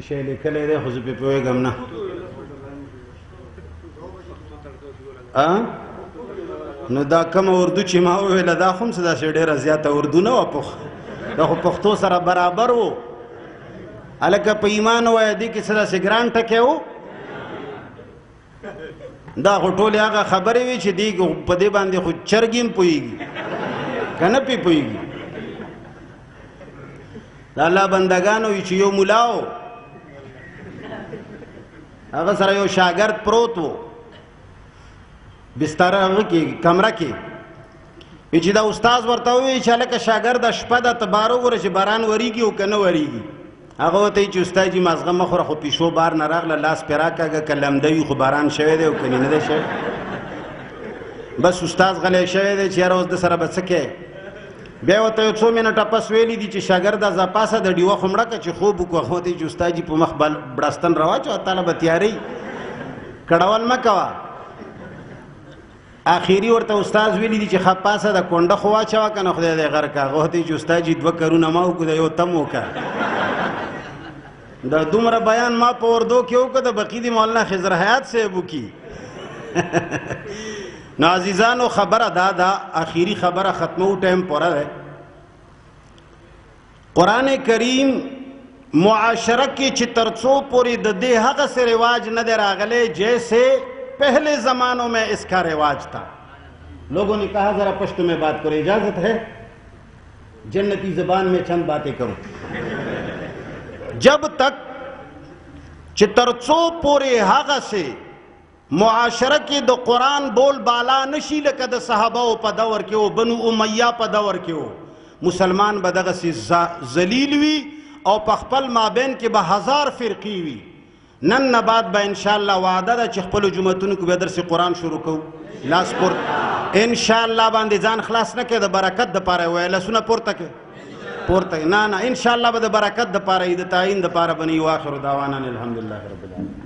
شے لکھلے دے خود پہ پوئے گمنا نو دا کم اردو چی ما ہوئے لدا خم سدا شیڑے رضیات اردو نو اپخ دا خو پختو سر برابر ہو علاقہ پہ ایمان ہوئے دی کسی دا سگران ٹکے ہو دا غټول هغه خبرې وي چې دی په دې باندې خو چرګیم پوهیږي کنه پی پوهیږي د الله بندګانو چې یو ملاو هغه سره یو شاګرد پروت و بستر هغه کې کمره کې چې دا استاد ورته وایي چې هلکه شاګرده شپه ده ته بار وګوره چې باران وریږي او که نه وریږي هغه ورته وایي چې استاد جي مازغه مه خوره خو پیشو بار نه راغله لاس پرې راکاږه که لمده وي خو باران شوی دی او که نه دی شوی بس استاد غلی شوی دی چې یاره اوس د سره به څه کوې بیا ورته یو څو منټه پس ویلي دي چې شاګرده ځه پاسه د ډیوه خو مړه که چې خوب وکړو هغه ورته وایي چې استاد جي په مخ بړستن راواچوه تاله به تیارې کړول مه کوه آخری ورته استاد ویلی دي چې ښه پاسه د کونډه خو واچوه که نه خدای دې غر که هغه ورته وایي چې استاد جي 2 کارونه ما وکړو د یو تم وکړه دا دومره بیان ما په اردو کې وکړه د بقیدی مولانا خضر حیات صاحب وکي نو عزیزانو خبره دا آخری خبره ختمو ټایم پوره ده قرآن کریم معاشره کې چې ترڅو پوری د دې هغه سے رواج نه دی راغلی جیسے پہلے زمانوں میں اس کا رواج تھا لوگوں نے کہا ذرا پشتو میں بات کرو اجازت ہے جنتی زبان میں چند باتیں کروں جب تک چې ترڅو پورې هغه سه معاشره کې د قرآن بول بالا نشي لکه د صحابه په دور کې او بنو امیه په دور کې و مسلمان به دغه سه ذلیل وي او په خپل مابین کې به هزار فرقې وي نن نه بعد به انشاءالله وعده ده چې خپلو جوماتونو کې به درس قرآن شروع کوو لاس پورته انشاءالله باندې ځان خلاص نه کړې د برکت دپاره وایه لاسونه پورته کړې پورته نه انشاءالله به د برکت دپاره د تعین دپاره بني واخر دعوانا الحمدلله رب العالمین